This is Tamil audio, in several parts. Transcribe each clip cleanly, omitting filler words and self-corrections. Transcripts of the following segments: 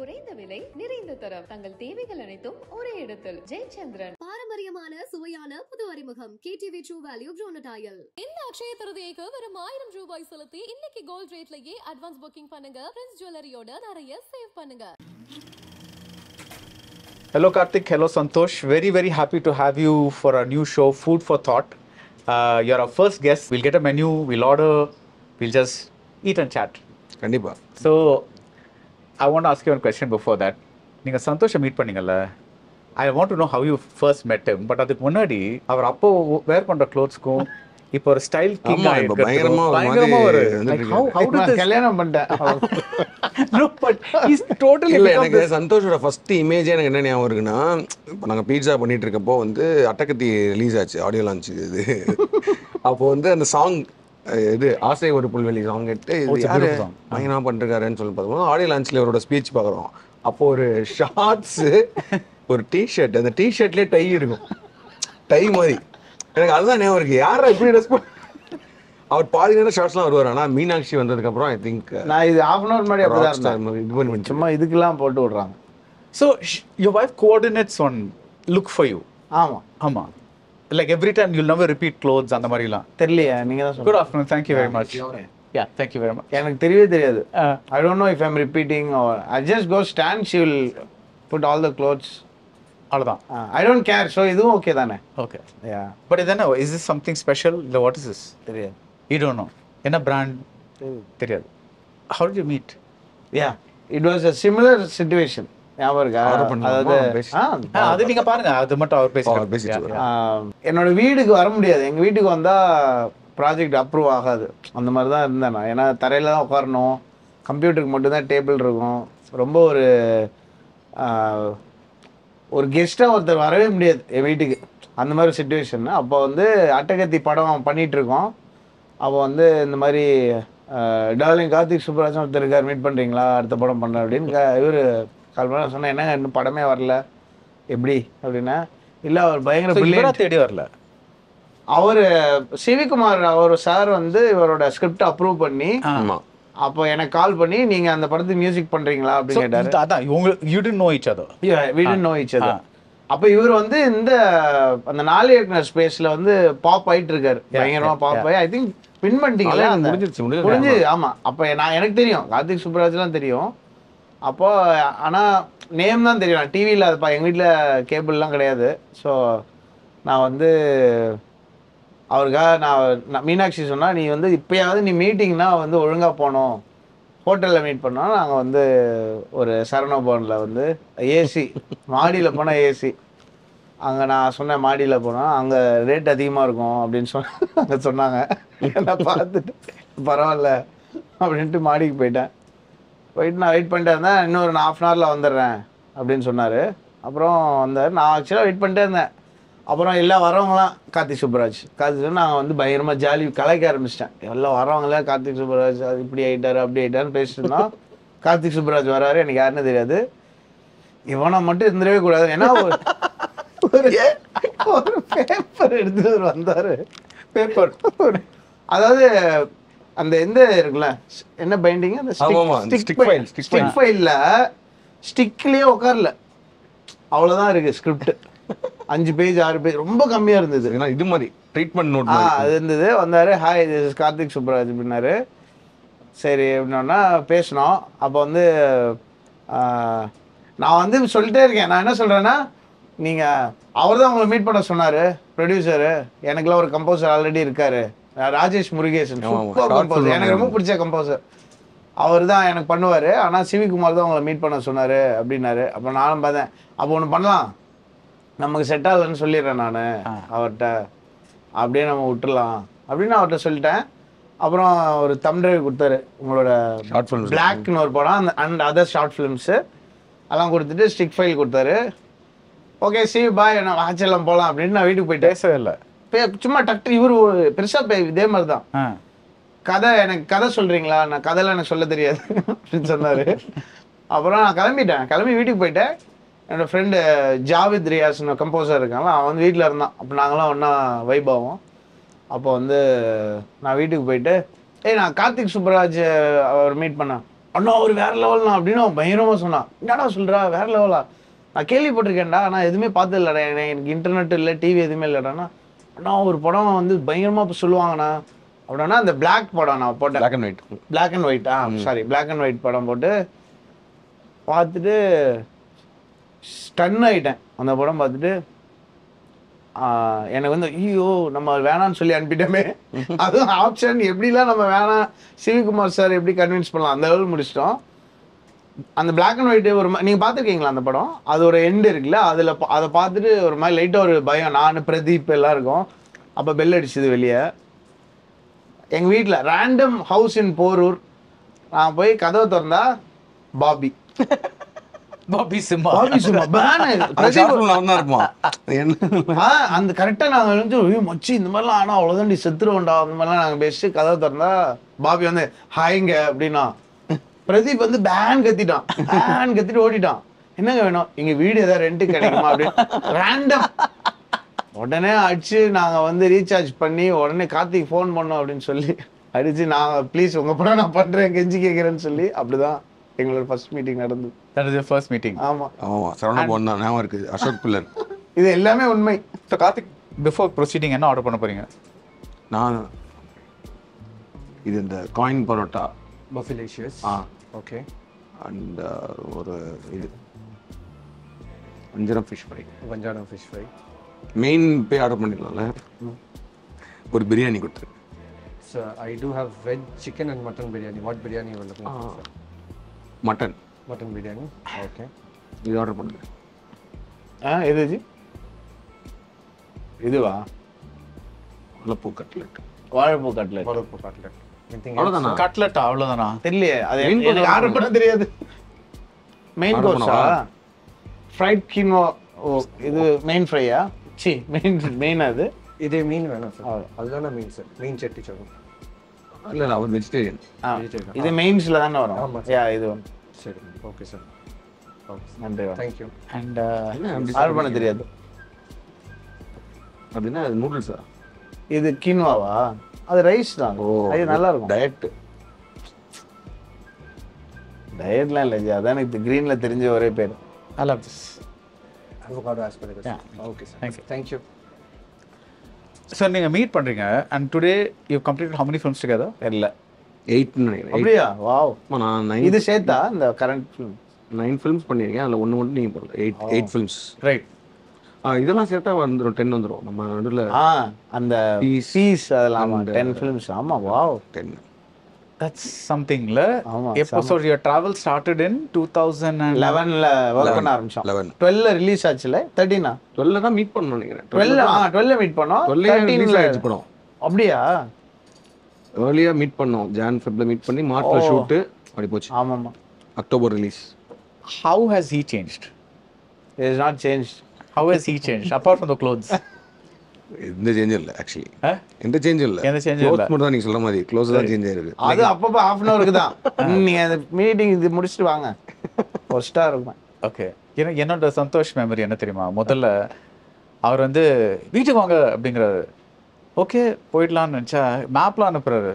குறைந்த விலை நிறைந்த தரம் தங்கள் தேவைகள் அனைத்தும் ஒரே இடத்தில். ஜெயச்சந்திரன். பாரம்பரியமான சுவையான புது அறிமுகம் கேடிவி ட்ரூ வேல்யூ ப்ரோனடாயல். இந்த அக்ஷய திருதியைக்கு வெறும் 1000 ரூபாய் செலுத்தி இன்னைக்கு கோல்ட் ரேட்லயே அட்வான்ஸ் புக்கிங் பண்ணுங்க. பிரின்ஸ் ஜுவல்லரியோட நிறைய சேவ் பண்ணுங்க. Hello Karthik, hello Santosh. Very happy to have you for our new show, Food for Thought. You're our first guest. We'll get a menu, we'll order, we'll just eat and chat. கண்டிப்பா. So, I want to ask you one question before that. நீங்கள் சந்தோஷம் meet பண்ணீங்கல்ல, I want to know how you first met him. But அதுக்கு முன்னாடி அவர் அப்போ வேர் பண்ணுற க்ளோத்ஸ்க்கும் இப்போ ஒரு ஸ்டைல் கிங் பயங்கரமா ஒரு கல்யாணம் பண்ணிட்டேன். இல்ல, எனக்கு சந்தோஷோட ஃபர்ஸ்ட் இமேஜே எனக்கு என்ன ஞாபகம் இருக்குன்னா, இப்போ நாங்கள் பீட்சா பண்ணிட்டு இருக்கப்போ வந்து அட்டகத்தி ரிலீஸ் ஆச்சு, ஆடியோ லான்ச் இது. அப்போ வந்து அந்த சாங் இது ஆசை ஒரு புல்வெளி சாங் எடுத்து யாரு பயங்கரமா பண்ணிருக்காருன்னு சொல்லி பார்த்தோம். ஆடியோ லான்ச்ல அவரோட ஸ்பீச் பார்க்குறோம். அப்போ ஒரு ஷார்ட்ஸ், ஒரு டிஷர்ட், அந்த டிஷர்ட்லேயே டை இருக்கும், டை மாதிரி. எனக்கு அதுதான் ஞாபகம் இருக்கு. யாரா இப்படி ட்ரெஸ் அவர் பாதி நேரம் ஷார்ட்ஸ்லாம் வருவார். ஆனால் மீனாட்சி வந்ததுக்கு அப்புறம் ஐ திங்க் நான் இது half an hour முன்னாடி அப்படிதான் இது பண்ணி சும்மா இதுக்கெல்லாம் போட்டு விடுறாங்க. So your wife coordinates on look for you. ஆமா Like every time you'll never repeat clothes அந்த மாதிரிலாம் தெரியலையா? நீங்க தான் Good afternoon, thank you very much. Yeah, thank you very much. எனக்கு தெரியவே தெரியாது. I don't know if I'm repeating or I just go stand, she will put all the clothes. அவ்வளோதான். I don't care, so இதுவும் ஓகே தானே? Okay. Yeah. But then is this something special? What is this? தெரியாது. You don't know. என்ன brand? தெரியாது. How did you meet? Yeah, it was a similar situation. ஞாபகம் இருக்கா? அதாவது அது நீங்க பாருங்க, அது மட்டும் அவர் பேசிட்டு. என்னோட வீட்டுக்கு வர முடியாது. எங்க வீட்டுக்கு வந்தா ப்ராஜெக்ட் அப்ரூவ் ஆகாது. அந்த மாதிரி தான் இருந்தேன் நான். ஏன்னா தரையில தான் உட்காரணும், கம்ப்யூட்டருக்கு மட்டும்தான் டேபிள் இருக்கும். ரொம்ப ஒரு கெஸ்ட்டாக ஒருத்தர் வரவே முடியாது என் வீட்டுக்கு, அந்த மாதிரி சுச்சுவேஷன். அப்போ வந்து அட்டகத்தி படம் பண்ணிட்டு இருக்கோம். அப்போ வந்து இந்த மாதிரி டார்லிங் கார்த்திக் சுப்ராஜன் ஒருத்தர் இருக்கார், மீட் பண்ணுறீங்களா, அடுத்த படம் பண்ணுறேன் அப்படின்னு இவர் கால் பண்ண சொன்னேன். என்னங்க இன்னும் படமே வரல எப்படி அப்படின்னா, இல்லை அவர் பயங்கர தேடி வரல. அவர் சிவிகுமார் அவர் சார் வந்து இவரோட ஸ்கிரிப்ட் அப்ரூவ் பண்ணி அப்போ எனக்கு கால் பண்ணி நீங்க அந்த படத்துக்கு மியூசிக் பண்றீங்களா அப்படின்னு கேட்டாரு. அதான் you didn't know each other. Yeah, we didn't know each other. அப்போ இவர் வந்து இந்த அந்த 4 இயக்குனர் ஸ்பேஸ்ல வந்து பாப் ஆயிட்டு இருக்காரு, பயங்கரமா பாப் ஆகி. ஐ திங்க் பின் பண்ணிட்டீங்களா? முடிஞ்சு. ஆமா, அப்போ எனக்கு தெரியும், கார்த்திக் சுப்ராஜ்லாம் தெரியும். அப்போ ஆனால் நேம் தான் தெரியும். நான் டிவியில் அதுப்பா, எங்கள் வீட்டில் கேபிள்லாம் கிடையாது. ஸோ நான் வந்து அவருக்காக நான் மீனாட்சி சொன்னால், நீ வந்து இப்போயாவது நீ மீட்டிங்னா வந்து ஒழுங்காக போனோம், ஹோட்டலில் மீட் பண்ணோம். நாங்கள் வந்து ஒரு சரவணபவனில் வந்து ஏசி மாடியில் போனால் ஏசி, அங்கே நான் சொன்னேன் மாடியில் போனோம், அங்கே ரேட் அதிகமாக இருக்கும் அப்படின்னு அங்கே சொன்னாங்க. நான் பார்த்துட்டு பரவாயில்ல அப்படின்ட்டு மாடிக்கு போயிட்டு நான் வெயிட் பண்ணிட்டே இருந்தேன். இன்னொரு 1/2 hourல வந்துடுறேன் அப்படின்னு சொன்னார். அப்புறம் வந்தார். நான் ஆக்சுவலாக வெயிட் பண்ணிட்டே இருந்தேன். அப்புறம் எல்லாம் வரவங்களாம் கார்த்திக் சுப்ராஜ் நாங்கள் வந்து பயங்கரமாக ஜாலி கலாய்க்க ஆரம்பிச்சிட்டேன். எல்லாம் வரவங்களாம் கார்த்திக் சுப்ராஜ் அது இப்படி ஆகிட்டாரு அப்படி ஆகிட்டாருன்னு பேசிட்டு இருந்தோம். கார்த்திக் சுப்ராஜ் வராரு, எனக்கு யாருன்னு தெரியாது. இவனை மட்டும் இருந்துடவே கூடாது. ஏன்னா ஒரு பேப்பர் எடுத்துட்டு வந்தார். பேப்பர் அதாவது அந்த எந்த இருக்குல்ல, என்ன பைண்டிங், அந்த ஸ்டிக் ஃபைல்ல ஸ்டிக்லயே உட்காரல, அவ்வளவுதான் இருக்கு ஸ்கிரிப்ட். 5 பேஜ் 6 பேஜ், ரொம்ப கம்மியா இருந்தது. இது மாதிரி ட்ரீட்மெண்ட் நோட் அது இருந்தது. வந்தாரு, hi this is Karthik Subraj அப்படின்னாரு. சரி அப்படின்னா பேசினோம். அப்போ வந்து நான் வந்து சொல்லிட்டே இருக்கேன். நான் என்ன சொல்றேன்னா, நீங்க அவர் தான் உங்களை மீட் பண்ண சொன்னாரு, ப்ரொடியூசரு. எனக்குலாம் ஒரு கம்போசர் ஆல்ரெடி இருக்காரு, ராஜேஷ் முருகேசன், கம்போசர், எனக்கு ரொம்ப பிடிச்ச கம்போசர். அவர் தான் எனக்கு பண்ணுவார். ஆனால் சிவிகுமார் தான் உங்களை மீட் பண்ண சொன்னார் அப்படின்னாரு. அப்போ நானும் பார்த்தேன். அப்போ ஒன்று பண்ணலாம், நமக்கு செட் ஆகலன்னு சொல்லிடுறேன் நான் அவர்கிட்ட, அப்படியே நம்ம விட்டுடலாம் அப்படின்னு அவர்கிட்ட சொல்லிட்டேன். அப்புறம் ஒரு தம் டிரைவ் கொடுத்தாரு, உங்களோட ஷார்ட் ஃபிலிம்ஸ் பிளாக்னு ஒரு படம் அண்ட் அதர் ஷார்ட் ஃபிலிம்ஸு அதெல்லாம் கொடுத்துட்டு ஸ்டிக் ஃபைல் கொடுத்தாரு. ஓகே சி பாய், நான் ஆச்சரியம் போகலாம் அப்படின்னு நான் வீட்டுக்கு போயிட்டு பேசவே இல்லை. சும்மா டக்கு இவரு பெருசா இதே மாதிரிதான் கதை, எனக்கு கதை சொல்றீங்களா, நான் கதைலாம் எனக்கு சொல்ல தெரியாது அப்படின்னு சொன்னாரு. அப்புறம் நான் கிளம்பி வீட்டுக்கு போயிட்டேன். என்னோட ஃப்ரெண்டு ஜாவித் ரியாஸ்னு கம்போசர் இருக்காங்களா, அவன் வந்து வீட்டில் இருந்தான். அப்போ நாங்களாம் ஒன்றா வைப் ஆகும். அப்போ வந்து நான் வீட்டுக்கு போயிட்டு, நான் கார்த்திக் சுப்ராஜ் அவர் மீட் பண்ணேன் அண்ணா ஒரு வேற லெவல்னா அப்படின்னு அவன் பயங்கரமா சொன்னான். என்னடா சொல்றா வேற லெவலா, நான் கேள்விப்பட்டிருக்கேன்டா ஆனால் எதுவுமே பார்த்தது இல்லைடா, எனக்கு இன்டர்நெட் இல்லை டிவி எதுவுமே இல்லைடாண்ணா. அண்ணா ஒரு படம் வந்து பயங்கரமா சொல்லுவாங்கண்ணா அப்படின்னா அந்த பிளாக் படம் நான் போட்டேன், black and white. Black and white sorry black and white படம் போட்டு பார்த்துட்டு ஸ்டன் ஆகிட்டேன். அந்த படம் பார்த்துட்டு எனக்கு வந்து ஐயோ நம்ம வேணான்னு சொல்லி அனுப்பிட்டோமே, அதுவும் ஆப்ஷன் எப்படிலாம் நம்ம வேணாம், சிவகுமார் சார் எப்படி கன்வின்ஸ் பண்ணலாம் அந்த லெவல் முடிச்சிட்டோம். அந்த பிளாக் அண்ட் ஒயிட் ஒரு நீங்கள் பார்த்துருக்கீங்களா அந்த படம்? அது ஒரு எண்டு இருக்குல்ல, அதில் அதை பார்த்துட்டு ஒரு மாதிரி லைட்டாக ஒரு பயம், நான் பிரதீப் எல்லாம் இருக்கும். அப்போ பெல் அடிச்சுது வெளியே எங்கள் வீட்டில், ரேண்டம் ஹவுஸ் இன் போரூர். நான் போய் கதவை திறந்தா பாபி பாபி சிம்மா அந்த கரெக்டா நாங்க வந்து மச்சி இந்த மாதிரிலாம் ஆனா அவ்வளவுதான் நீ செத்துருவோண்டா அந்த மாதிரிலாம் நாங்க பேசிட்டு கதவை திறந்தா பாபி வந்து ஹாய்ங்க அப்படின்னா, பிரதீப் வந்து பேன் கத்திட்டு ஓடிட்டான். என்னங்க வேணும், எங்க வீடு ஏதாவது ரெண்ட் கிடைக்குமா அப்படின்னு ரேண்டம். உடனே அடிச்சு நாங்க வந்து ரீசார்ஜ் பண்ணி உடனே கார்த்திக் ஃபோன் பண்ணோம் அப்படின்னு சொல்லி அடிச்சு நாங்க ப்ளீஸ் உங்க படம் நான் பண்றேன் கெஞ்சி கேட்கிறேன்னு சொல்லி அப்படிதான் எங்களோட ஃபர்ஸ்ட் மீட்டிங் நடந்தது. That is your first meeting. ஆமா சரவணா பவன் தான் ஞாபகம் இருக்குது, அசோக் பில்லர். இது எல்லாமே உண்மை. ஸோ கார்த்திக், பிஃபோர் ப்ரொசீடிங் என்ன ஆர்டர் பண்ண போறீங்க? நான் இது இந்த காயின் பரோட்டா பஃபிலேஷியஸ். ஓகே. அண்ட் ஒரு இது வஞ்சரம் ஃபிஷ் ஃப்ரை. வஞ்சாரம் ஃபிஷ் ஃப்ரை. மெயின் போய் ஆர்டர் பண்ணிடலாம்ல, ஒரு பிரியாணி கொடுத்துரு. So I do have veg chicken and mutton biryani. What biryani you are looking for? Mutton. Mutton biryani. Okay. இது ஆர்டர் பண்ணுங்க. எது இதுவா? வாழைப்பூ கட்லெட். வாழைப்பூ கட்லெட். வாழைப்பூ கட்லெட். அவ்வளோதானா? கட்லெட் அவ்வளோதானா? தெரியலையே, அது எனக்கு ஆர்டர் பண்ண தெரியாது. மெயின் கோர்ஸா? ஃப்ரைட் கீனோ. ஓ இது மெயின் ஃப்ரையா? சி மெயின் அது. இதே மீன் வேணாம் சார், அதுதானே மீன் சார், மீன் சட்டி சொல்லுங்க. இல்லை அவர் வெஜிடேரியன். இது மெயின்ஸ்ல தானே வரும். ஆமா யா இது வந்து சரி ஓகே சார். நன்றி. தேங்க்யூ. அண்ட் ஆர்டர் பண்ண தெரியாது அப்படின்னா அது நூடுல்ஸா? இது கீன்வாவா? அது ரைஸ் தான். அது நல்லா இருக்கும். டயட்லாம் இல்லை ஜி, அதான் எனக்கு கிரீன்ல தெரிஞ்ச ஒரே பேர். I love this. Avocado asparagus. Yeah. Okay sir. Thank you. Thank you. So நீங்கள் மீட் பண்ணுறீங்க and today you complete how many films together? தெரியல. 8 நினைக்கிறேன். அப்படியா? வாவ். நான் இது சேர்த்தா இந்த கரண்ட் ஃபிலிம் 9 ஃபிலிம்ஸ் பண்ணியிருக்கேன், அதில் ஒன்று மட்டும் நீங்கள் போடல. 8 ஃபிலிம்ஸ். ரைட். இதெல்லாம் சேர்த்தா வந்துடும் 10 வந்துடும். நம்ம நடுவில் அந்த பீஸ் அதெல்லாம் 10 ஃபிலிம்ஸ். ஆமா வாவ். 10. That's somethingல. ஆமா. Episode your travel started in 2011ல ஒர்க் பண்ண ஆரம்பிச்சோம். 11. 12ல ரிலீஸ் ஆச்சுல. 13ஆ? 12 தான் மீட் பண்ணோம் நினைக்கிறேன். 12ல மீட் பண்ணோம். 13ல ஆயிடுச்சு படம். அப்படியா? ஏர்லியா மீட் பண்ணோம், ஜான் ஃபெப்ல மீட் பண்ணி மார்ச்ல ஷூட் அப்படி போச்சு. ஆமாமா. October release. How has he changed? It is not changed. How has he changed apart from the clothes? எந்த சேஞ்சும் இல்லை ஆக்சுவலி. எந்த சேஞ்சும் இல்லை. எந்த சேஞ்சும் இல்லை. மட்டும் தான் நீங்க சொல்ற மாதிரி க்ளோஸ் தான் சேஞ்ச் ஆயிருக்கு. அது அப்பப்போ half an hour தான். நீங்க அந்த மீட்டிங் இது முடிச்சிட்டு வாங்க. ஃபர்ஸ்டா இருக்கும். ஓகே. என்னோட சந்தோஷ் மெமரி என்ன தெரியுமா? முதல்ல அவர் வந்து வீட்டுக்கு வாங்க அப்படிங்கிறாரு. ஓகே போயிடலான்னு நினச்சா மேப்லாம் அனுப்புறாரு.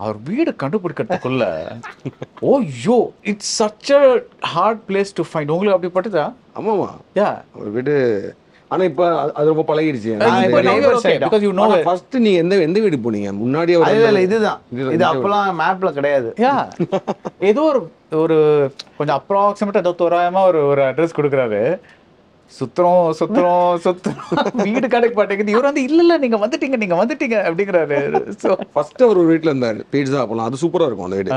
அவர் வீடு கண்டுபிடிக்கிறதுக்குள்ள oh yo it's such a hard place to find. உங்களுக்கு அப்படி பட்டுதா? ஆமாமா. யா ஒரு வீடு. ஆனா இப்ப அது ரொம்ப பழகிடுச்சு. because you know ஃபர்ஸ்ட் நீ எந்த வீடு போனீங்க முன்னாடியே? இல்ல இதுதான். இது அப்பலாம் மேப்ல கிடையாது. யா ஏதோ ஒரு கொஞ்சம் அப்ராக்சிமேட்டா ஏதோ தோராயமா ஒரு அட்ரஸ் கொடுக்குறாரு. சுத்துறோம் வீடு கிடைக்க மாட்டேங்குது. இவர் வந்து இல்ல நீங்க வந்துட்டீங்க அப்படிங்கிறாரு. ஸோ ஃபர்ஸ்ட் அவர் ஒரு வீட்டுல இருந்தாரு, பீட்சா போலாம். அது சூப்பரா இருக்கும் அந்த வீடு.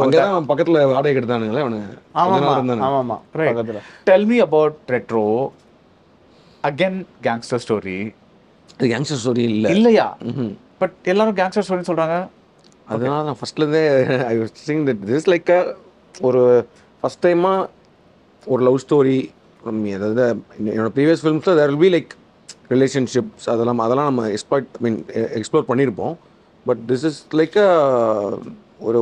அங்கதான் பக்கத்துல வாடகை எடுத்தானுங்களே அவனுங்க. ஆமாமா. Tell me about Retro. Again gangster story. அது கேங்ஸ்டர் ஸ்டோரி இல்லையா? பட் எல்லாரும் கேங்ஸ்டர் ஸ்டோரி சொல்றாங்க. அதனால நான் ஃபர்ஸ்ட்ல இருந்தே I was thinking that this like ஒரு ஃபர்ஸ்ட் டைமா ஒரு லவ் ஸ்டோரி. அதாவது என்னோட ப்ரீவியஸ் ஃபிலிம்ஸில் there will be like relationships அதெல்லாம் நம்ம எக்ஸ்ப்ளோர் பண்ணியிருப்போம். பட் திஸ் இஸ் லைக் ஒரு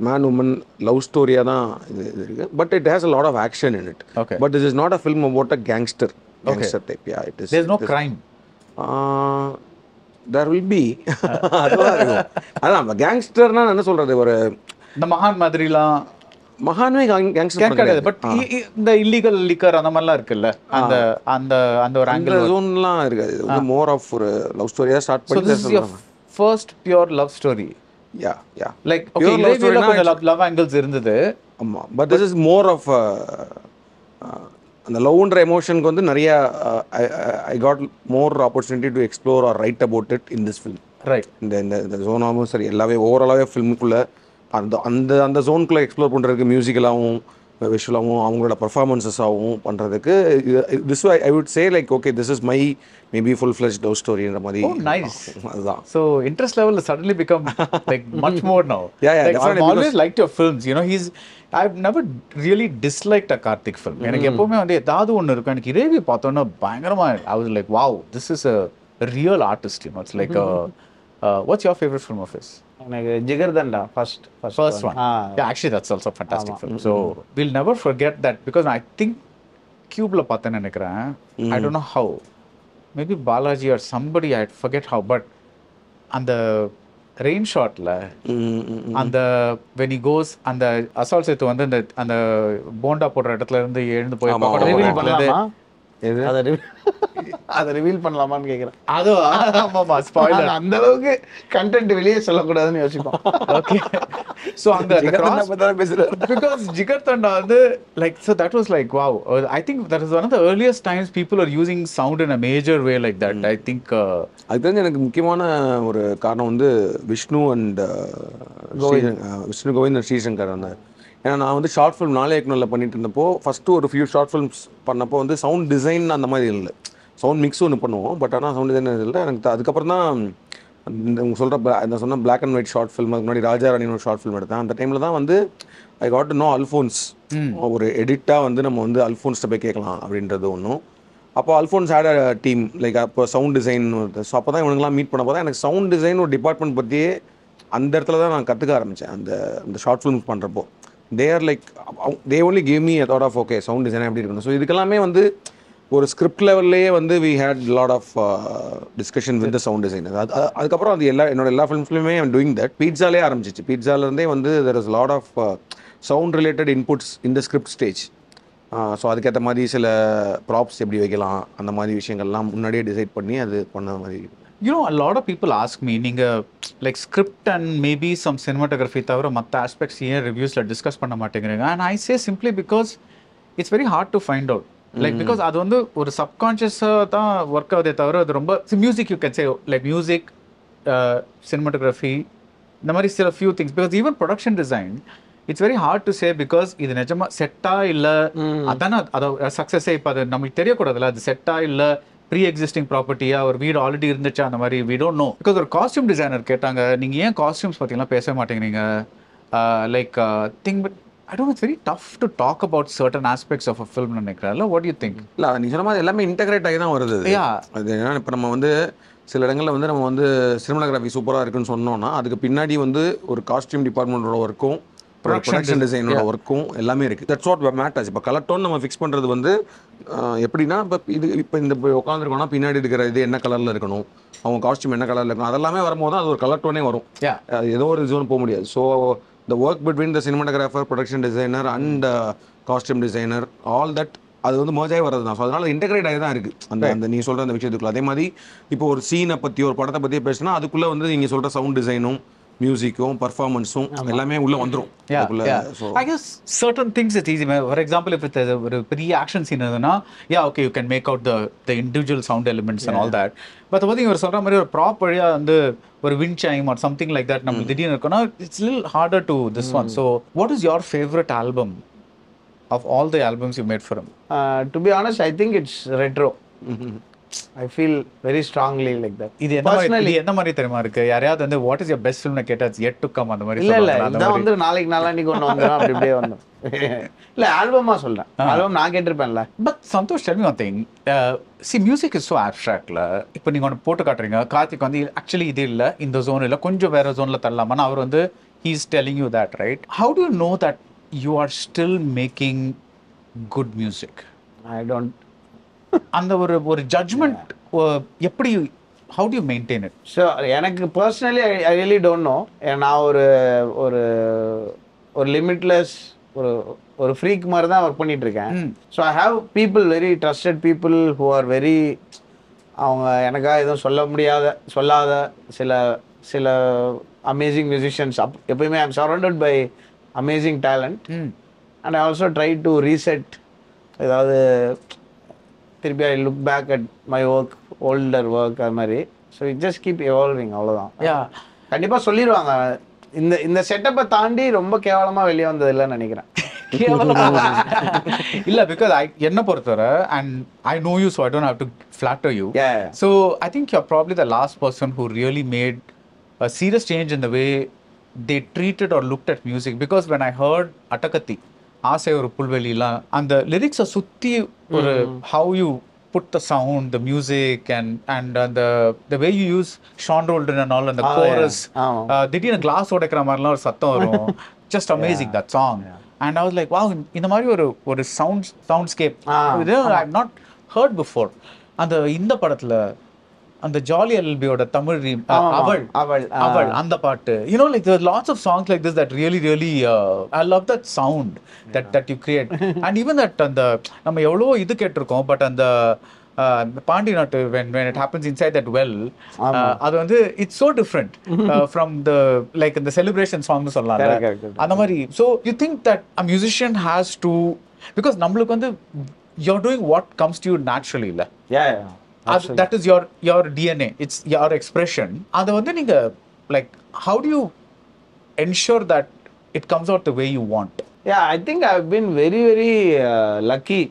மேன் உமன் லவ் ஸ்டோரியாக தான் இது இருக்குது. But it has a lot of action in it. But this is not a film about a gangster type. Yeah it is. There's no crime. There will be அதெல்லாம் இருக்கும். அதான் கேங்ஸ்டர்னா என்ன சொல்றது, ஒரு இந்த மகான் மாதிரிலாம் மகான்மே கேங்ஸ்டர் கிடையாது. பட் இந்த இல்லீகல் லிக்கர் அந்த மாதிரிலாம் இருக்குல்ல, அந்த அந்த அந்த ஒரு அந்த ஆங்கிள் ஜோன்லாம் இருக்காது. இது வந்து மோர் ஆஃப் ஒரு லவ் ஸ்டோரியா start So this is your பண்ணி first pure love story. Yeah yeah Like okay, Pure love story இறைவில னா கொஞ்சம் love angles இருந்தது. ஆமா. But this is more of அந்த லவ்ன்ற எமோஷனுக்கு வந்து நிறைய I got more opportunity to explore or write about it in this film. Right. இந்த இந்த இந்த ஜோனாகவும் சரி எல்லாமே ஓவராலாகவே ஃபில்முக்குள்ளே அந்த அந்த அந்த ஜோனுக்குள்ளே எக்ஸ்ப்ளோர் பண்ணுறதுக்கு மியூசிக்கலாகவும் விஷுவலாகவும் அவங்களோட பர்ஃபார்மன்ஸஸாகவும் பண்ணுறதுக்கு this I would say like okay this is my maybe full fledge love ஸ்டோரின்ற மாதிரி. Oh, nice. அதுதான். So interest level has suddenly become like much more now. Yeah, Like, definitely, I've always liked your films. You know, I've never really disliked a Karthik film. எனக்கு எப்பவுமே வந்து ஏதாவது ஒன்று இருக்கும். எனக்கு இறைவி பார்த்தோன்னா பயங்கரமா I was like, wow, this is a real artist. You know, it's like what's your favorite film of his? எனக்கு jigarthanda first First one. Yeah, actually that's also a fantastic film. So we'll never forget that because I think Cubeல பார்த்தேன்னு நினைக்கிறேன். I don't know how. Maybe Balaji or somebody, I forget how, but அந்த ரெயின் ஷாட்ல அந்த when he goes அந்த அசால்ட் சேத்து வந்து அந்த போண்டா போடுற இடத்துல இருந்து எழுந்து போய் ரிவீல் பண்ணலாமா? அதை ரிவீல் பண்ணலாமான்னு கேட்குறேன். அது ஆமாமா ஸ்பாயிலர். அந்த அளவுக்கு கண்டென்ட் வெளியே சொல்லக்கூடாதுன்னு யோசிப்போம். ஓகே. ஸோ அங்க பிகாஸ் ஜிகர்தண்டா வந்து like so that was like wow. I think that is one of the earliest times people are using sound in a major way like that. I think அது தெரிஞ்சு எனக்கு முக்கியமான ஒரு காரணம் வந்து விஷ்ணு அண்ட் விஷ்ணு கோவிந்த் ஸ்ரீசங்கர் வந்தார். ஏன்னா நான் வந்து ஷார்ட் ஃபிலிம் நாளே இயக்குனரில் பண்ணிட்டு இருந்தப்போ ஃபஸ்ட்டு ஒரு ஃபியூ ஷார்ட் ஃபிலிம்ஸ் பண்ணப்போ வந்து சவுண்ட் டிசைன் அந்த மாதிரி இல்லை, சவுண்ட் மிக்ஸ் ஒன்று பண்ணுவோம். பட் ஆனால் சவுண்ட் டிசைன் இல்லை எனக்கு. அதுக்கப்புறம் தான் உங்க சொல்கிற அந்த சொன்ன black and white short film, அதுக்கு முன்னாடி ராஜா ராணின்னு ஒரு ஷார்ட் ஃபிலிம் எடுத்தேன். அந்த டைமில் தான் வந்து I got to know Alphonse. ஒரு எடிட்டாக வந்து நம்ம வந்து அல்ஃபோன்ஸ்ட்ட போய் கேட்கலாம் அப்படின்றது ஒன்றும். அப்போ Alphonse had a team like அப்போ சவுண்ட் டிசைன். ஸோ அப்போ தான் இவனுங்களாம் மீட் பண்ண போது எனக்கு சவுண்ட் டிசைன் ஒரு டிபார்ட்மெண்ட் பற்றியே அந்த இடத்துல தான் நான் கற்றுக்க ஆரம்பித்தேன். அந்த ஷார்ட் ஃபிலிம்ஸ் பண்ணுறப்போ they are like they only gave me a thought of okay sound design எப்படி இருக்கணும். ஸோ இதுக்கெல்லாமே வந்து ஒரு ஸ்கிரிப்ட் லெவல்லையே வந்து we had lot of discussion with the sound designer. அதுக்கப்புறம் அது என்னோட எல்லா ஃபிலிம்ஸ்லையுமே I'm doing that. பீட்சாலே ஆரம்பிச்சிச்சு. பீட்சாலேருந்தே வந்து there is a lot of sound related inputs in the script stage. So அதுக்கேற்ற மாதிரி சில ப்ராப்ஸ் எப்படி வைக்கலாம் அந்த மாதிரி விஷயங்கள்லாம் முன்னாடியே டிசைட் பண்ணி அது பண்ண மாதிரி. You know, a lot of people ask me, நீங்க like script and maybe some cinematography தவிர மற்ற aspects ஏன் ரிவ்யூஸில் டிஸ்கஸ் பண்ண மாட்டேங்கிறீங்க? And I say simply because it's very hard to find out. Like because அது வந்து ஒரு சப்கான்ஷியஸாக தான் ஒர்க் ஆகுதே தவிர அது ரொம்ப music you can say like music cinematography இந்த மாதிரி சில few things. Because even production design it's very hard to say because இது நிஜமா செட்டா இல்லை அதானே அதை சக்ஸஸே. இப்போ அது நம்மளுக்கு தெரியக்கூடாதுல்ல அது செட்டா இல்லை ப்ரீ எக்ஸிஸ்டிங் ப்ராப்பர்ட்டியா ஒரு வீடு ஆல்ரெடி இருந்துச்சா அந்த மாதிரி வி டோன்ட் நோ. பிகாஸ் ஒரு காஸ்டியூம் டிசைனர் கேட்டாங்க நீங்கள் ஏன் காஸ்டியூம்ஸ் பார்த்தீங்கன்னா பேச மாட்டேங்கிறீங்க like thing. But I don't know, it's very tough to talk about certain aspects of a film நினைக்கிறேன். What do you think? இல்லை நீ சொன்ன மாதிரி எல்லாமே இன்டெகிரேட் ஆகி தான் வருது. அது ஏன்னா இப்போ நம்ம வந்து சில இடங்களில் வந்து நம்ம வந்து சினிமாட்டோகிராஃபி சூப்பராக இருக்குன்னு சொன்னோம்னா அதுக்கு பின்னாடி வந்து ஒரு காஸ்டியூம் டிபார்ட்மெண்ட்டோட ஒர்க்கும் ப்ரொடக்ஷன் டிசைனோட ஒர்க்கும் எல்லாமே இருக்குது. That's what matters. இப்போ கலர் டோன் நம்ம ஃபிக்ஸ் பண்ணுறது வந்து எப்படின்னா இப்போ இந்த உட்காந்துருக்கோம்னா பின்னாடி இருக்கிற இது என்ன கலரில் இருக்கணும், அவங்க காஸ்டியூம் என்ன கலரில் இருக்கணும், அதெல்லாமே வரும்போது அது ஒரு கலர் டோனே வரும். ஏதோ ஒரு ஜோன் போக முடியாது. So the work between the cinematographer, production designer and costume designer, all that அது வந்து மர்ஜ் ஆகி வர்றது தான். ஸோ அதனால இன்டெகிரேட் ஆகி தான் இருக்குது அந்த நீ சொல்கிற அந்த விஷயத்துக்குள்ள. அதே மாதிரி இப்போ ஒரு சீனை பற்றி ஒரு படத்தை பற்றி பேசினா அதுக்குள்ளே வந்து நீங்கள் சொல்கிற சவுண்ட் டிசைனும் மியூசிக்கும் பர்ஃபார்மன்ஸும் எல்லாமே உள்ளே வந்துடும். I guess certain things it's easy. For example, if it's ஒரு பெரிய ஆக்ஷன் சீன் இருந்ததுன்னா okay you can make out the individual sound elements and all that. But the இவர் சொல்கிற மாதிரி ஒரு ப்ராப் வழியாக வந்து ஒரு wind chime or something like that நம்ம திடீர்னு இருக்கோம்னா it's a little harder to this one. So what is your favorite album of all the albums you made for him? To be honest, I think it's retro. I feel very strongly like that. இது என்ன மாதிரி தெரியுமா இருக்கு? யாரையாவது வந்து what is your best film கேட்டா it's yet to come அந்த மாதிரி இல்ல இதான் வந்து நாளைக்கு நாளான்னைக்கு ஒன்று வந்துடும் அப்படி இப்படியே வந்தோம். இல்ல ஆல்பமா சொல்றேன். ஆல்பம் நான் கேட்டிருப்பேன்ல. But Santosh, tell me one thing. See, music is so abstract. இப்போ நீங்க ஒன்று போட்டு காட்டுறீங்க, கார்த்திக் வந்து ஆக்சுவலி இது இல்லை இந்த ஜோன் இல்லை கொஞ்சம் வேற ஜோன்ல தரலாமான்னு அவர் வந்து he is telling you that, right? How do you know that you are still making good music? I don't. அந்த ஒரு ஜட்ஜ்மெண்ட் எப்படி how do you maintain it? So எனக்கு personally I really don't know. நான் ஒரு ஒரு ஒரு லிமிட்லெஸ் ஒரு ஃப்ரீக் மாதிரி தான் ஒர்க் பண்ணிட்டு இருக்கேன். So I have people, very trusted people who are very, அவங்க எனக்காக எதுவும் சொல்லாத சில அமேசிங் மியூசிஷியன்ஸ். எப்பயுமே I am surrounded by amazing talent. And I also try to reset, ஏதாவது திருப்பி I look back at my work, older work, அது மாதிரி. So it just keep evolving, அவ்வளோதான். கண்டிப்பாக சொல்லிடுவாங்க. இந்த செட்டப்பை தாண்டி ரொம்ப கேவலமாக வெளியே வந்தது இல்லைன்னு நினைக்கிறேன். இல்ல, because என்ன பொறுத்தவரை, and I know you, so I don't have to flatter you. So I think you're probably the last person who really made a serious change in the way they treated or looked at music. Because when I heard Atakati, ஆசை ஒரு புல்வெளிலாம், அந்த லிரிக்ஸை சுற்றி ஒரு how you put the sound, the music, and the way you use Sean Roldan and all, and the chorus, திடீர்னு கிளாஸ் உடைக்கிற மாதிரிலாம் ஒரு சத்தம் வரும். Just amazing, that song. And I was like, wow, இந்த மாதிரி ஒரு soundscape I've not heard before. இந்த படத்துல அந்த ஜாலி எல்பியோட தமிழ் அவள் அந்த பாட்டு, you know, like there are lots of songs like this that really I love that sound that you create. And even that அந்த நம்ம எவ்வளவோ இது கேட்டிருக்கோம், பட் அந்த பாண்டி நாட்டு when it happens inside that well, அது வந்து it's so different from the like the celebration song னு சொல்லலாம் அந்த மாதிரி. So you think that a musician has to, because நம்மளுக்கு வந்து you're doing what comes to you naturally இல்ல. That is your DNA, it's your expression. அது வந்து நீங்க like how do you ensure that it comes out the way you want? I think I've been very lucky.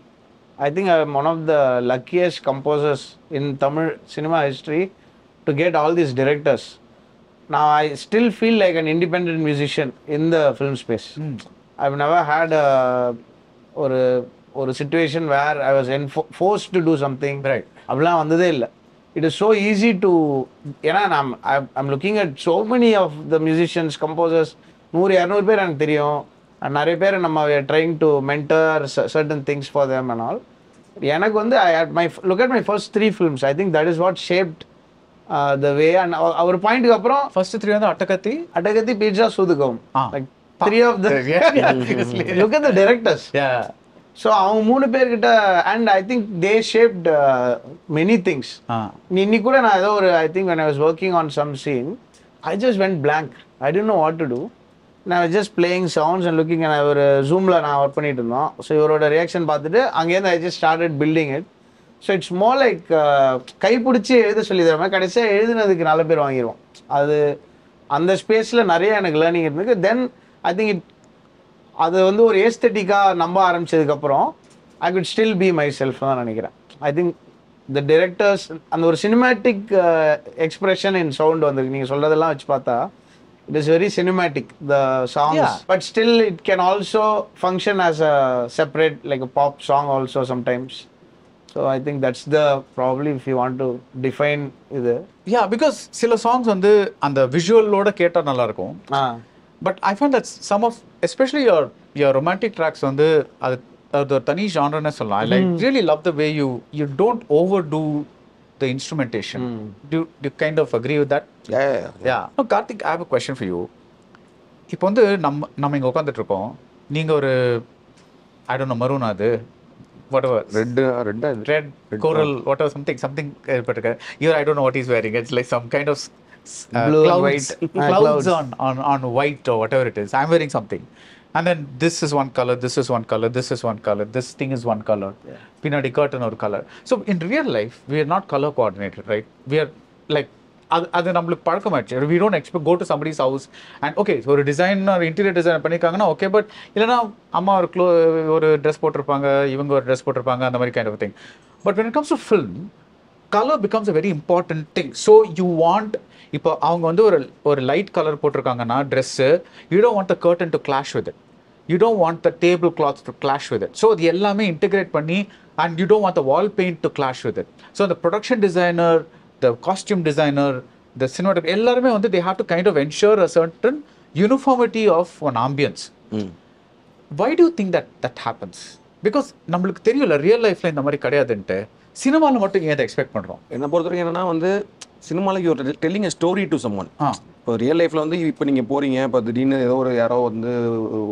I think I'm one of the luckiest composers in Tamil cinema history to get all these directors. Now I still feel like an independent musician in the film space. I've never had ஒரு situation where I was forced to do something. Right. அப்படிலாம் வந்ததே இல்லை. It is so easy to, ஏன்னா I'm looking at so many of the musicians, composers, 100-200 பேர் எனக்கு தெரியும். நிறைய பேர் நம்ம trying to mentor certain things for them and all. எனக்கு வந்து look at my first 3 films. I think that is what shaped the way. And our பாயிண்ட்க்கு அப்புறம் first 3 வந்து அட்டகத்தி, பீட்சா, சூதுகம். Like 3 of them. Look at the directors. So அவங்க 3 பேர்கிட்ட, and I think they shaped many things. இன்னைக்கு கூட நான் ஏதோ ஒரு, I think when I was working on some scene, I just went blank. I didn't know what to do. I was just playing sounds and looking, and ஒரு ஜூமில் நான் ஒர்க் பண்ணிட்டு இருந்தோம். ஸோ இவரோட ரியாக்ஷன் பார்த்துட்டு அங்கேருந்து I just started building it. So it's more like கைப்பிடிச்சி எழுத சொல்லி தர மாதிரி, கடைசியாக எழுதுனதுக்கு நல்ல பேர் வாங்கிடுவோம். அது அந்த ஸ்பேஸில் நிறைய எனக்கு லேர்னிங் இருந்தது. தென் ஐ திங்க் அது வந்து ஒரு ஏஸ்தட்டிக்காக நம்ப ஆரம்பிச்சதுக்கப்புறம் I could still be myself தான் நினைக்கிறேன். ஐ திங்க் த டிரெக்டர்ஸ் அந்த ஒரு சினிமேட்டிக் எக்ஸ்பிரஷன் இன் சவுண்ட் வந்திருக்கு. நீங்கள் சொல்கிறதெல்லாம் வச்சு பார்த்தா it is very cinematic, the songs, but still it can also function as a separate, like a pop song also sometimes. So I think that's the, probably if you want to define இது. Because சில songs வந்து அந்த visual-ஓட கேட்டா நல்லா இருக்கும். But I find that some of, especially your romantic tracks வந்து அது தனி genre-னே சொல்லலாம். I like really love the way you don't overdo the instrumentation. Do you kind of agree with that? Yeah. No, Karthik, I have a question for you. இப்போ வந்து நம்ம இங்க உட்கார்ந்துட்டு இருக்கோம். நீங்க ஒரு I don't know, maroon அது whatever, red coral whatever, something here I don't know what he's wearing. It's like some kind of blue clouds on white or whatever it is. I'm wearing something, and then this is one color, this is one color, this is one color, this thing is one color, pinadi curtain or color. So in real life we are not color coordinated, right? We are like அது நம்மளுக்கு பழக்கமாயிடுச்சு. We don't expect go to somebody's house and okay, so ஒரு டிசைனர் இன்டீரியர் டிசைனர் பண்ணியிருக்காங்கன்னா ஓகே, பட் இல்லைனா அம்மா ஒரு ட்ரெஸ் போட்டிருப்பாங்க, இவங்க ஒரு ட்ரெஸ் போட்டிருப்பாங்க, அந்த மாதிரி kind of thing. But when it comes to film, color becomes a very important thing. So you want, இப்போ அவங்க வந்து ஒரு லைட் கலர் போட்டிருக்காங்கன்னா dress, you don't want the curtain to clash with it, you don't want the table cloth to clash with it. So அது எல்லாமே இன்டெகிரேட் பண்ணி, and you don't want the wall paint to clash with it. So the production designer, the costume designer, the cinematographer, எல்லாருமே வந்து they have to kind of ensure a certain uniformity of an ambience. Why do you think that happens? Because நம்மளுக்கு தெரியல ரியல் லைஃப்ல இந்த மாதிரி கிடையாதுன்ட்டு. சினிமாவில் மட்டும் ஏன் அதை எக்ஸ்பெக்ட் பண்ணுறோம்? என்னை பொறுத்த வரைக்கும் என்னன்னா வந்து சினிமாவில் you telling a story to someone. இப்போ ரியல் லைஃப்பில் வந்து இப்போ நீங்கள் போகிறீங்க, இப்போ திடீர்னு ஏதோ ஒரு யாரோ வந்து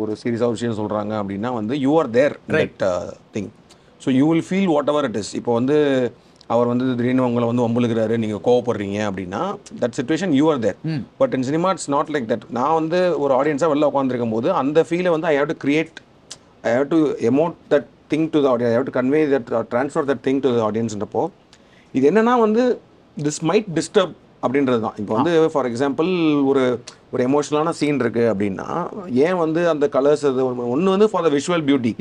ஒரு சீரியஸாக விஷயம் சொல்கிறாங்க அப்படின்னா வந்து you are there right thing. So you will feel whatever it is. இப்போ வந்து அவர் வந்து திடீர்னு உங்களை வந்து வம்புலுக்கிறாரு, நீங்கள் கோவப்படுறீங்க அப்படின்னா that situation you are there. But in cinema it's not like that. நான் வந்து ஒரு ஆடியன்ஸாக வெளில உட்காந்துருக்கும் போது அந்த ஃபீலை வந்து I have to create, I have to emote that thing to the audience, I have to convey that transfer that thing to the ஆடியன்ஸ்ன்றப்போ இது என்னன்னா வந்து திஸ் மைட் டிஸ்டர்ப் அப்படின்றது தான். இப்போ வந்து ஃபார் எக்ஸாம்பிள் ஒரு ஒரு எமோஷனலான சீன் இருக்கு அப்படின்னா ஏன் வந்து அந்த கலர்ஸ் அது ஒன்று வந்து ஃபார் த விஷுவல் பியூட்டி.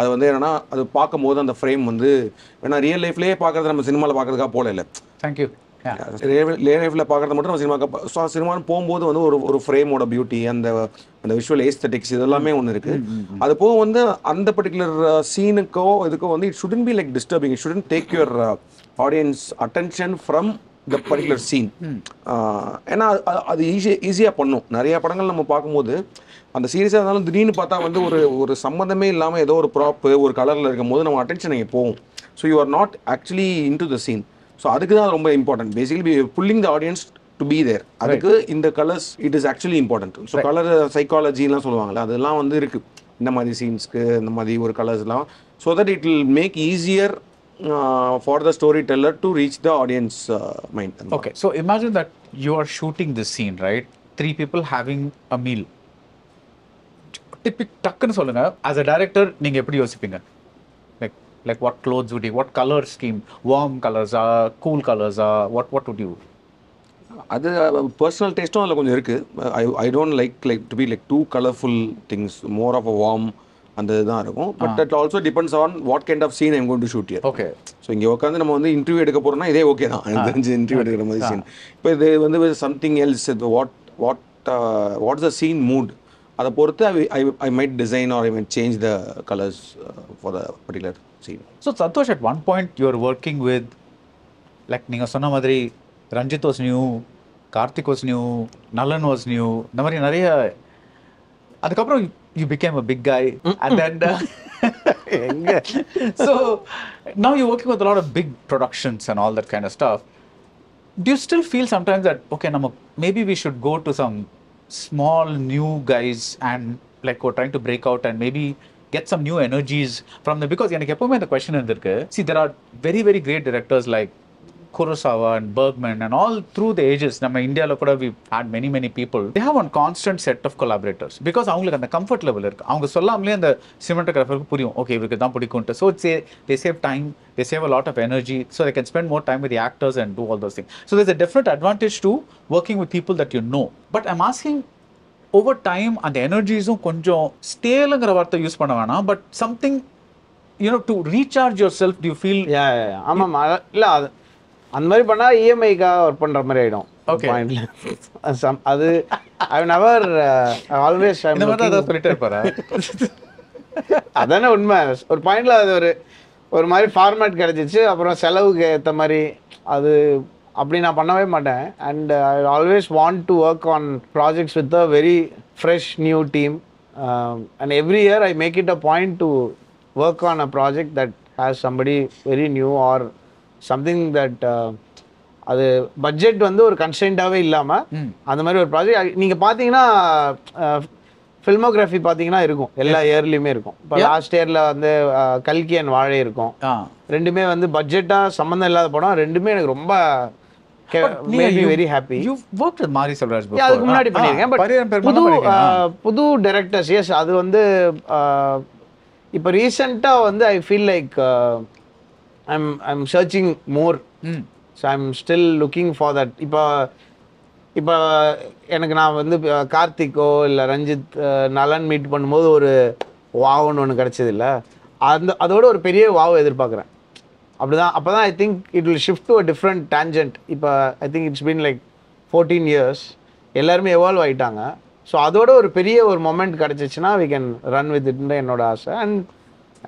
அது வந்து என்னன்னா அது பார்க்கும் போது அந்த ஃப்ரேம் வந்து வேணா ரியல் லைஃப்லேயே பார்க்கறது நம்ம சினிமாவில் பார்க்கறதுக்காக போல இல்லை. தேங்க்யூ. ரியல் லைஃப்பில் பார்க்கறது மட்டும் நம்ம சினிமான்னு போகும்போது வந்து ஒரு ஃப்ரேமோட பியூட்டி, அந்த விஷுவல் ஏஸ்தட்டிக்ஸ் இதெல்லாமே ஒன்று இருக்கு. அது போக வந்து அந்த பர்டிகுலர் சீனுக்கோ இதுக்கோ வந்து it shouldn't be like disturbing. It shouldn't take your audience attention from the particular scene. ஏன்னா அது ஈஸியாக பண்ணும். நிறைய படங்கள் நம்ம பார்க்கும்போது அந்த சீரியஸாக இருந்தாலும் திடீர்னு பார்த்தா வந்து ஒரு சம்மந்தமே இல்லாமல் ஏதோ ஒரு ப்ராப்பு ஒரு கலரில் இருக்கும் போது நம்ம அட்டென்ஷன் இங்கே போகும். So you are not actually into the scene. So அதுக்கு தான் ரொம்ப important. Basically pulling the audience to be there. அதுக்கு இந்த colours it is actually important. So colour சைக்காலஜிலாம் சொல்லுவாங்கள்ல, அதெல்லாம் வந்து இருக்குது இந்த மாதிரி சீன்ஸ்க்கு இந்த மாதிரி ஒரு கலர்ஸ்லாம். So that it will make easier for the storyteller to reach the audience mind. Okay, so imagine that you are shooting this scene, right? 3 people having a meal. டக்குன்னு சொல்லுங்க, as a director நீங்க எப்படி யோசிப்பீங்க? Like what clothes would you, what color scheme, warm colors cool colors what would you? அது பர்சனல் டேஸ்ட்டும் அதில் கொஞ்சம் இருக்குது. I don't like to be like too colorful things, more of a warm அந்த இதுதான் இருக்கும். But that also depends on what kind of scene I'm going to shoot here. Okay. So இங்கே உட்காந்து நம்ம வந்து இன்டர்வியூ எடுக்க போகிறோம்னா இதே ஓகே தான், எனக்கு தெரிஞ்சு இன்டர்வியூ எடுக்கிற மாதிரி சீன். இப்போ இது வந்து something else, what's the scene mood, அதை பொறுத்து I might design or I might change the colours for the particular scene. So Santhosh, at one point you are working with, like நீங்கள் சொன்ன மாதிரி Ranjith was new, Karthik was new, Nalan was new, இந்த மாதிரி நிறைய. அதுக்கப்புறம் you became a big guy and then so now you're working with a lot of big productions and all that kind of stuff. Do you still feel sometimes that okay, maybe we should go to some small new guys and like we're trying to break out and maybe get some new energies from them? Because எனக்கு எப்பவுமே அந்த question இருந்திருக்கு. See, there are very very great directors like Kurosawa and Bergman and all through the ages. நம்ம இந்தியாவில் கூட we've had many people. They have one constant set of collaborators because அவங்களுக்கு அந்த comfort level இருக்கு. அவங்க சொல்லாமலே அந்த cinematographer-க்கு புரியும், ஓகே இவருக்கு தான் பிடிக்கும்ட்டு. So they save time, they save a lot of energy, so they can spend more time with the actors and do all those things. So there's a different advantage to working with people that you know. But I'm asking, over time அந்த எனர்ஜிஸும் கொஞ்சம் ஸ்டேலுங்கிற வார்த்தை யூஸ் பண்ண வேணாம், but something to recharge yourself, do you feel? ஆமாம். இல்லை, அந்த மாதிரி பண்ணால் இஎம்ஐக்காக ஒர்க் பண்ணுற மாதிரி ஆகிடும். பாயிண்ட்ல அது ஐ நெவர் ஆல்வேஸ் சொல்லிட்டே இருப்பாரு. அதானே உண்மை. ஒரு பாயிண்ட்ல அது ஒரு மாதிரி ஃபார்மேட் கிடைச்சிச்சு, அப்புறம் செலவுக்கு ஏற்ற மாதிரி அது அப்படி நான் பண்ணவே மாட்டேன். And I always want to work on projects with a very fresh new team. And every year I make it a point to work on a project that has somebody very new or something that அது பட்ஜெட் வந்து ஒரு கன்ஸ்டன்டாகவே இல்லாமல் அந்த மாதிரி ஒரு ப்ராஜெக்ட். நீங்கள் பார்த்தீங்கன்னா ஃபில்மோகிராஃபி பார்த்தீங்கன்னா இருக்கும், எல்லா இயர்லேயுமே இருக்கும். இப்போ லாஸ்ட் இயரில் வந்து கல்கி அண்ட் வாழை இருக்கும். ரெண்டுமே வந்து பட்ஜெட்டாக சம்மந்தம் இல்லாத படம். ரெண்டுமே எனக்கு ரொம்ப வெரி ஹாப்பி. அதுக்கு முன்னாடி பண்ணியிருக்கேன். பட் புது டைரக்டர்ஸ், எஸ், அது வந்து இப்போ ரீசெண்டாக வந்து ஐ feel like I'm searching more. So I'm still looking for that. இப்போ எனக்கு நான் வந்து கார்த்திக்கோ இல்லை ரஞ்சித் நலன் மீட் பண்ணும்போது ஒரு வாவ்னு ஒன்று கிடச்சது இல்லை, அதோட ஒரு பெரிய வாவ் எதிர்பார்க்குறேன். அப்படிதான். அப்போ தான் I think it will shift to a different tangent. இப்போ I think it's been like 14 years, எல்லாருமே எவால்வ் ஆகிட்டாங்க. ஸோ அதோட ஒரு பெரிய ஒரு மொமெண்ட் கிடச்சிச்சின்னா we can run with it என்னோட ஆசை.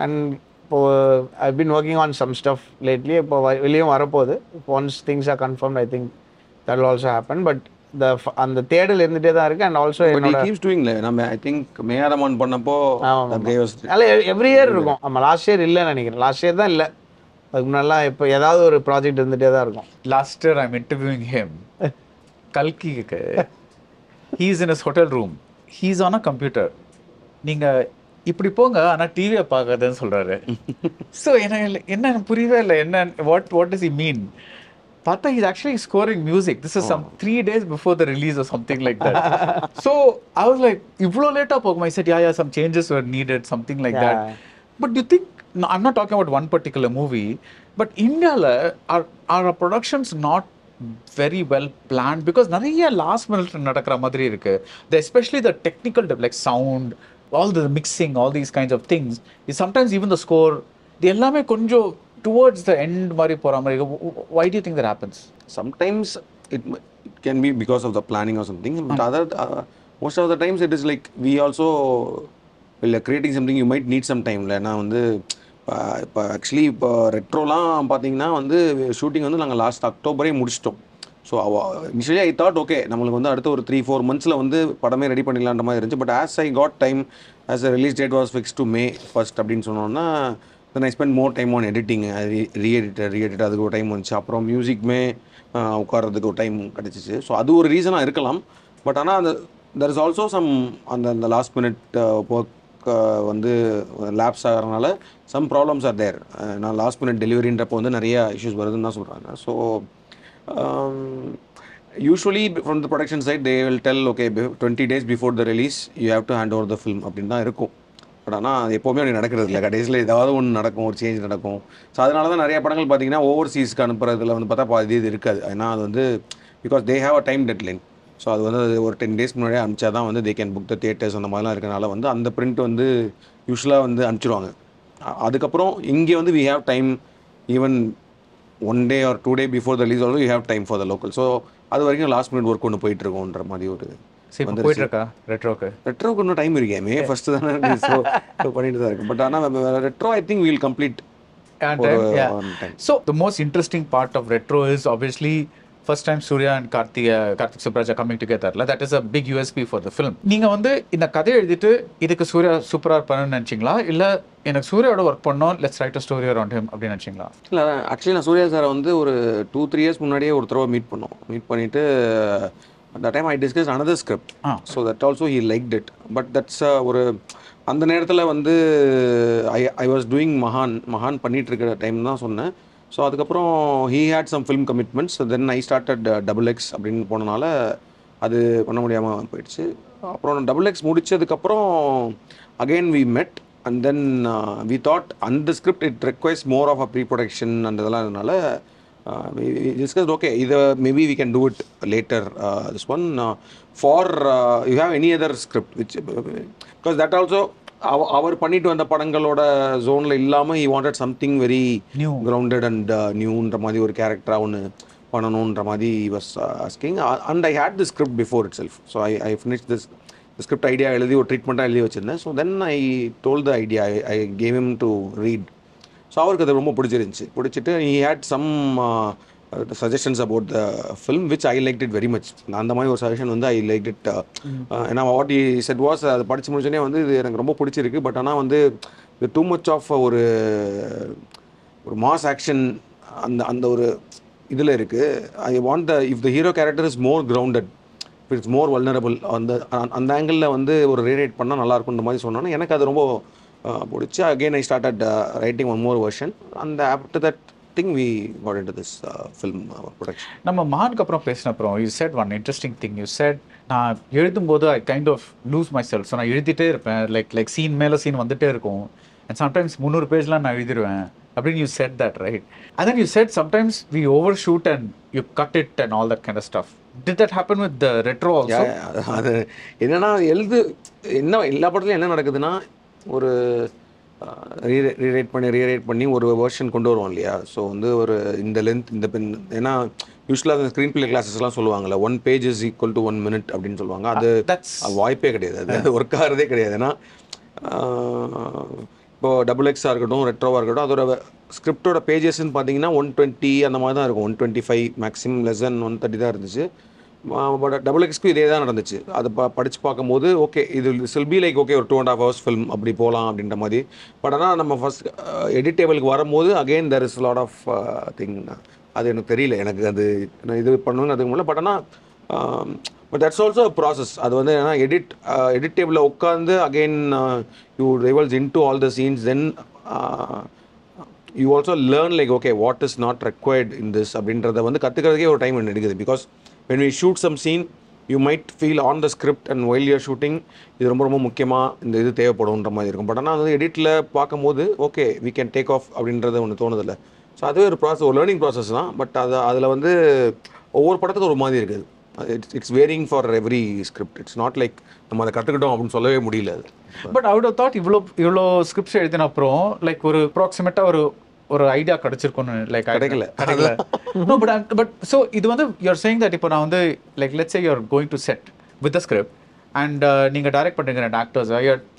அண்ட் இப்போது I've been working on some stuff lately. இப்போ வெளியும் வரப்போகுது. once things are confirmed, I think that will also happen. But அந்த தேடல் இருந்துகிட்டே தான் இருக்குது. அண்ட் ஆல்சோ நம்ம ஐ திங்க் மேயாரமான் பண்ணப்போ எவ்ரி இயர் இருக்கும். ஆமாம், லாஸ்ட் இயர் இல்லைன்னு நினைக்கிறேன். லாஸ்ட் இயர் தான் இல்லை, அதுக்கு முன்னாடிலாம் இப்போ ஏதாவது ஒரு ப்ராஜெக்ட் இருந்துகிட்டே தான் இருக்கும். Last year I'm interviewing him. கல்கிக்கு he is in his hotel room, he is on a computer. நீங்கள் இப்படி போங்க ஆனால் டிவியை பார்க்காதுன்னு சொல்கிறாரு. ஸோ என்ன புரியவே இல்லை, என்ன வாட் does he mean? பார்த்தா he's actually scoring music. This is some 3 days before the release or something like that. So I was like, இவ்வளோ லேட்டாக போகுமா? I said, yeah, some changes were needed, something like that. But you think, no, I'm not talking about one particular movie, but Indiaவில் our productions not very well planned because நிறைய last minute நடக்கிற மாதிரி இருக்கு. Especially the technical like sound, all the mixing, all these kinds of things, is sometimes even the score, இது எல்லாமே கொஞ்சம் towards the end மாதிரி போற மாதிரி. Why do you think that happens? Sometimes it can be because of the planning or something, but most of the times it is like we also will creating something, you might need some time. ஏன்னா வந்து இப்போ ஆக்சுவலி இப்போ ரெட்ரோலாம் பார்த்தீங்கன்னா வந்து ஷூட்டிங் வந்து நாங்கள் லாஸ்ட் அக்டோபரே முடிச்சிட்டோம். So initially I thought okay நம்மளுக்கு வந்து அடுத்த ஒரு 3-4 months வந்து படமே ரெடி பண்ணிடலான்ற மாதிரி இருந்துச்சு. But as I got time, as a release date was fix to May 1st அப்படின்னு சொன்னோன்னா then I spend more time on editing, reedit அதுக்கு ஒரு டைம் வந்துச்சு. அப்புறம் மியூசிக்குமே உட்கார்றதுக்கு ஒரு டைம் கிடச்சிச்சு. ஸோ அது ஒரு ரீசனாக இருக்கலாம். பட் ஆனால் அந்த தெர் இஸ் ஆல்சோ சம் அந்த லாஸ்ட் மினிட் ஒர்க் வந்து லேப்ஸ் ஆகிறதுனால சம் ப்ராப்ளம்ஸ் ஆர் தேர். நான் லாஸ்ட் மினிட் டெலிவரின்றப்போ வந்து நிறைய இஷ்யூஸ் வருதுன்னு தான் சொல்கிறாங்க. So usually from the production side they will tell okay 20 days before the release you have to hand over the film அப்படின்னு தான் இருக்கும். பட் ஆனால் அது எப்போவுமே அப்படி நடக்கிறது இல்லை. கடைசியில் ஏதாவது ஒன்று நடக்கும், ஒரு சேஞ்ச் நடக்கும். ஸோ அதனால தான் நிறைய படங்கள் பார்த்தீங்கன்னா ஓவர்சீஸ்க்கு அனுப்புறதுல வந்து பார்த்தா இது இருக்காது. ஏன்னா அது வந்து because they have a time deadline. So அது வந்து ஒரு 10 days முன்னாடியே அனுப்பிச்சா தான் வந்து they can book the theatres அந்த மாதிரிலாம் இருக்கனால வந்து அந்த பிரிண்ட் வந்து யூஸ்வலாக வந்து அனுப்பிச்சிடுவாங்க. அதுக்கப்புறம் இங்கே வந்து we have time even 1 day or 2 days before the release also you have time for the local. So அது வரைக்கும் லாஸ்ட் மினிட் ஒர்க் ஒன்று போயிட்டு இருக்கோன்ற மாதிரி ஒரு போயிட்டு இருக்கா. ரெட்ரோக்கு இன்னும் டைம் இருக்கே, May 1st தானே ஸோ பண்ணிட்டு தான் இருக்கு. பட் ஆனால் retro I think will complete. So the most interesting part of retro is obviously first time Surya and Karthik Subraj are coming together. That is a big USP for the film. நீங்க வந்து இந்த கதையை எழுதிட்டு இதுக்கு சூர்யா சூப்பரா பண்ணணும்னு நினைச்சீங்களா, இல்ல எனக்கு சூர்யாவோட ஒர்க் பண்ணோம் let's right a story around him அப்படின்னு நினைச்சீங்களா? இல்லை ஆக்சுவலி நான் சூர்யா சாரை வந்து ஒரு 2-3 years முன்னாடியே ஒரு தடவை மீட் பண்ணிட்டு that time I discussed another script. So that also he liked it. But that's ஒரு அந்த நேரத்தில் வந்து I was doing மகான் பண்ணிட்டு இருக்கிற டைம் தான் சொன்னேன். ஸோ அதுக்கப்புறம் he had some film commitments. So then I started XX அப்படின்னு போனனால அது பண்ண முடியாமல் போயிடுச்சு. அப்புறம் XX முடித்ததுக்கப்புறம் again we met and then we thought and the script it requires more of a pre-production and அதெல்லாம் இருந்தனால we discussed okay either maybe we can do it later this one for you have any other script which because that also அவர் பண்ணிட்டு வந்த படங்களோட ஜோனில் இல்லாமல் he wanted something very new grounded and newன்ற மாதிரி ஒரு கேரக்டராக ஒன்று பண்ணணுன்ற மாதிரி he was asking and I had the script before itself. So I finished this the script idea எழுதி ஒரு ட்ரீட்மெண்ட்டாக எழுதி வச்சுருந்தேன். So then I told the idea I gave him to read. So அவருக்கு அது ரொம்ப பிடிச்சிட்டு he had some suggestions about the film which I liked it very much. அந்த மாதிரி ஒரு சஜஷன் வந்து I liked it. ஏன்னா what he said was அது படித்து முடிச்சோடனே வந்து இது எனக்கு ரொம்ப பிடிச்சிருக்கு. பட் ஆனால் வந்து இது டூ மச் ஆஃப் ஒரு மாஸ் ஆக்ஷன் அந்த ஒரு இதில் இருக்குது. I want the if the hero character is more grounded, it's more vulnerable, அந்த ஆங்கிளில் வந்து ஒரு ரீரைட் பண்ணால் நல்லாயிருக்குன்ற மாதிரி சொன்னோன்னா எனக்கு அது ரொம்ப பிடிச்சி. Again I started writing one more version and after that thing we got into this film production. நம்ம மகானுக்கு அப்புறம் பேசின அப்புறம் you said one interesting thing. You said நான் எழுதும்போது I kind of lose my self. So நான் எழுதிட்டே இருப்பேன், லைக் சீன் மேலே சீன் வந்துட்டே இருக்கும். அண்ட் சம்டைம்ஸ் 300 பேஜ்லாம் நான் எழுதிடுவேன் அப்படின்னு. You said that right. And then you said sometimes we over shoot and you cut it and all that kind of stuff. Did that happen with the retro also? அது என்னன்னா என்ன எல்லா படத்துலையும் என்ன நடக்குதுன்னா ஒரு ரீரைட் பண்ணி ஒரு வெர்ஷன் கொண்டு வருவோம் இல்லையா. ஸோ வந்து ஒரு இந்த லென்த் இந்த பென் ஏன்னா யூஸ்வலாக அந்த ஸ்க்ரீன் பிளே கிளாஸஸ்லாம் சொல்லுவாங்கல்ல 1 page is equal to 1 minute அப்படின்னு சொல்லுவாங்க. அது வாய்ப்பே கிடையாது, அது ஒர்க் ஆகிறதே கிடையாது. ஏன்னா இப்போது XX இருக்கட்டும் ரெட்ரோவாக இருக்கட்டும் அதோட ஸ்கிரிப்டோட பேஜஸ்ன்னு பார்த்தீங்கன்னா 120 அந்த மாதிரி தான் இருக்கும். 125 மேக்ஸிமம் லெஸ் தென் 130 தான் இருந்துச்சு. பட் டபுள் எக்ஸ்க்கு இதே தான் நடந்துச்சு. அது படித்து பார்க்கும்போது ஓகே இது வில் பி லைக் ஓகே ஒரு 2.5 hours ஃபிலிம் அப்படி போகலாம் அப்படின்ற மாதிரி. பட் ஆனால் நம்ம ஃபஸ்ட் எடிட் டேபிளுக்கு வரும்போது again there is lot of thing. அது எனக்கு தெரியல, எனக்கு அது இது பண்ணணும்னு அதுக்கு முடியல. பட் ஆனால் பட் தட்ஸ் ஆல்சோ ப்ராசஸ். அது வந்து ஏன்னா எடிட் டேபிளில் உட்காந்து again you rivals in to all the scenes, then you also learn like okay what is not required in this அப்படின்றத வந்து கற்றுக்கிறதுக்கே ஒரு டைம் ஒன்று எடுக்குது. Because when we shoot some scene you might feel on the script and while you're shooting இது ரொம்ப ரொம்ப முக்கியமாக இந்த இது தேவைப்படும்ன்ற மாதிரி இருக்கும். பட் ஆனால் வந்து எடிட்டில் பார்க்கும்போது okay we can take off அப்படின்றது ஒன்று தோணுதில்லை. ஸோ அதுவே ஒரு ப்ராசஸ், ஒரு லேர்னிங் ப்ராசஸ் தான். பட் அதில் வந்து ஒவ்வொரு படத்துக்கு ஒரு மாதிரி இருக்குது. It's varying for every script. It's not like நம்ம அதை கற்றுக்கிட்டோம் அப்படின்னு சொல்லவே முடியல. அது but I would have thought இவ்வளோ ஸ்கிரிப்ட்ஸ் எழுதின அப்புறம் லைக் ஒரு அப்ராக்சிமேட்டாக ஒரு ஐடியா கிடைச்சிருக்கும்னு லைக் கிடைக்கல. No, but so இது வந்து you're saying that இப்போ நான் வந்து like let's say you're going to set with the script and நீங்க டைரக்ட் பண்றீங்க ரெண்டு ஆக்டர்ஸ்,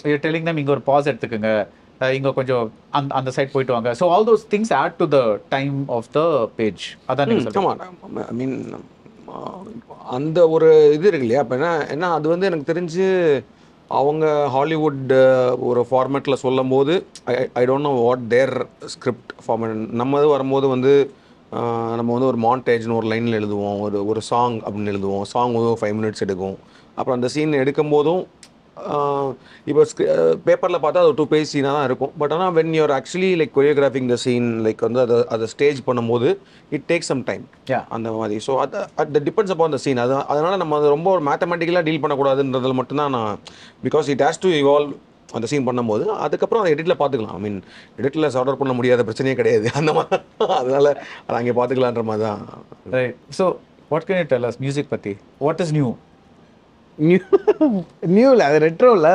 you're telling them இங்க ஒரு பாஸ் எடுத்துக்கங்க, இங்க கொஞ்சம் அந்த சைட் போயிட்டு வாங்க. So all those things add to the time of the page. அதான் நீங்க சொல்றீங்க. ஐ மீன் அந்த ஒரு இது இருக்கு இல்லையா. அப்போ என்ன அது வந்து எனக்கு தெரிஞ்சு அவங்க ஹாலிவுட் ஒரு ஃபார்மேட்டில் சொல்லும் போது I don't know what their script format. நம்ம இது வரும்போது வந்து நம்ம வந்து ஒரு மாண்டேஜ்னு ஒரு லைனில் எழுதுவோம், ஒரு சாங் அப்படின்னு எழுதுவோம். சாங் வந்து 5 minutes எடுக்கும். அப்புறம் அந்த சீன் எடுக்கும் போதும் இப்போ பேப்பரில் பார்த்தா அது 2 page சீனாக தான் இருக்கும். பட் ஆனால் when you're actually like choreographing the scene like வந்து அதை ஸ்டேஜ் பண்ணும்போது இட் டேக் சம் டைம் அந்த மாதிரி. ஸோ அது டிபெண்ட்ஸ் அப்பான் த சீன். அதனால் நம்ம அது ரொம்ப ஒரு மேத்தமெட்டிக்கலாக டீல் பண்ணக்கூடாதுன்றதில் மட்டும்தான் நான், because it has to evolve அந்த சீன் பண்ணும்போது. அதுக்கப்புறம் அதை எடிட்டில் பார்த்துக்கலாம். ஐ மீன் எடிட்டில் சார்ட் அவுட் பண்ண முடியாத பிரச்சனையே கிடையாது அந்த மாதிரி. அதனால் அதை அங்கே பார்த்துக்கலான்ற மாதிரி தான். Right. So what can you tell us music பற்றி? What is new? நியூல அது ரெட்ரோல.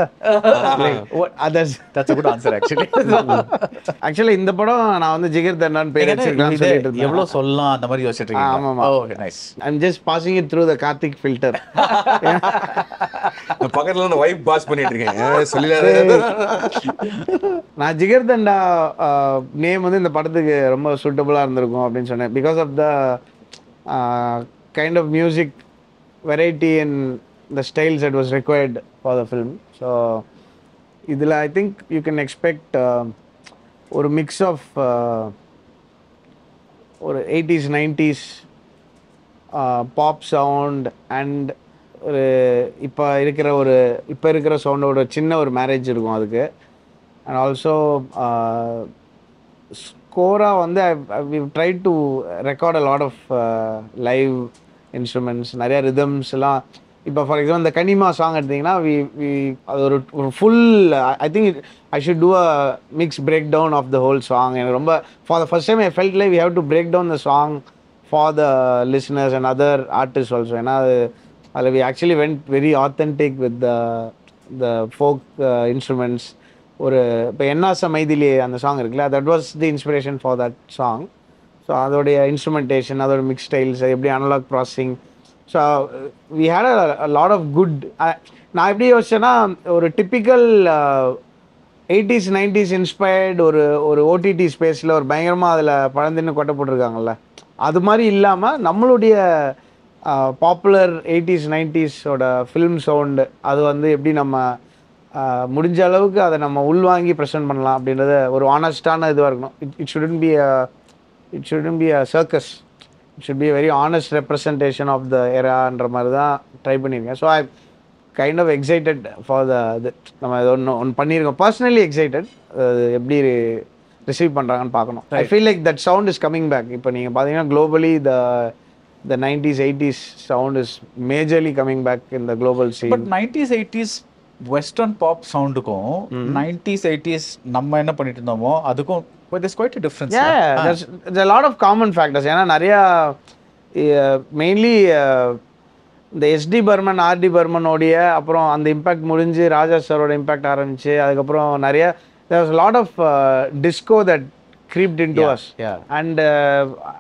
That's a good answer actually. Actually இந்த படம் நான் வந்து ஜிகர் தண்டான் பேர் வச்சிருக்கேன்னு சொல்லிட்டு இருந்தேன். எவ்வளவு சொல்லலாம் அந்த மாதிரி யோசிச்சிட்டு இருக்கீங்க? ஆமாமா. ஓ nice. I'm just passing it through the Karthik filter. பக்கத்துல நான் வைப் பாஸ் பண்ணிட்டு இருக்கேன். சொல்லிடாதே. நான் ஜிகர் தண்டா நேம் வந்து இந்த படத்துக்கு ரொம்ப சூட்டபிளா இருந்திருக்கும் அப்படின்னு சொன்னேன். Because of the kind of music variety and the styles that was required for the film. So idhula I think you can expect or a mix of or 80s 90s pop sound and இப்ப இருக்கிற சவுண்டோட சின்ன ஒரு மேரேஜ் இருக்கும் அதுக்கு. and also score வந்து we've tried to record a lot of live instruments, நிறைய rhythms எல்லாம். இப்போ ஃபார் எக்ஸாம்பிள் இந்த கனிமா சாங் எடுத்தீங்கன்னா அது ஒரு full I think I should do a mix break down of the whole song. எனக்கு ரொம்ப for the first time I felt like we have to break down the song for the listeners and other artist also. ஏன்னா அதில் we actually went very authentic with the folk instruments. ஒரு இப்போ என்னாச மைதிலி அந்த சாங் இருக்குல்ல, that was the inspiration for that song. So அதோடைய இன்ஸ்ட்ருமெண்டேஷன், அதோட மிக்ஸ் ஸ்டைல்ஸ், எப்படி analog processing. So we had a lot of good. நான் எப்படி யோசிச்சேன்னா ஒரு டிப்பிக்கல் 80s 90s இன்ஸ்பயர்டு ஒரு ஓடிடி ஸ்பேஸில் ஒரு பயங்கரமாக அதில் பழந்தின்னு கொட்டை போட்டிருக்காங்கல்ல, அது மாதிரி இல்லாமல் நம்மளுடைய popular 80s 90s film sound அது வந்து எப்படி நம்ம முடிஞ்ச அளவுக்கு அதை நம்ம உள்வாங்கி ப்ரெசென்ட் பண்ணலாம் அப்படின்றத ஒரு ஆனஸ்டான இதுவாக இருக்கணும். It shouldn't be a circus. It should be a very honest representation of the eraன்ற மாதிரி தான் ட்ரை பண்ணியிருக்கேன். So I kind of excited for நம்ம இது ஒன்று பண்ணியிருக்கோம். Personally excited. அது எப்படி ரிசீவ் பண்ணுறாங்கன்னு பார்க்கணும். I feel like that sound is coming back. இப்போ நீங்கள் பார்த்தீங்கன்னா globally the 90s 80s sound is majorly coming back in the global scene. But 90s 80s western pop சவுண்டுக்கும் 90s 80s நம்ம என்ன பண்ணிட்டு இருந்தோமோ அதுக்கும் there's quite a difference. There's a lot of common factors. ஏன்னா நிறையா மெயின்லி இந்த எஸ்டி பர்மன் ஆர்டி பர்மனோடைய அப்புறம் அந்த இம்பேக்ட் முடிஞ்சு ராஜா சாரோட இம்பேக்ட் ஆரம்பிச்சு அதுக்கப்புறம் நிறைய there was a lot of disco that creeped into us.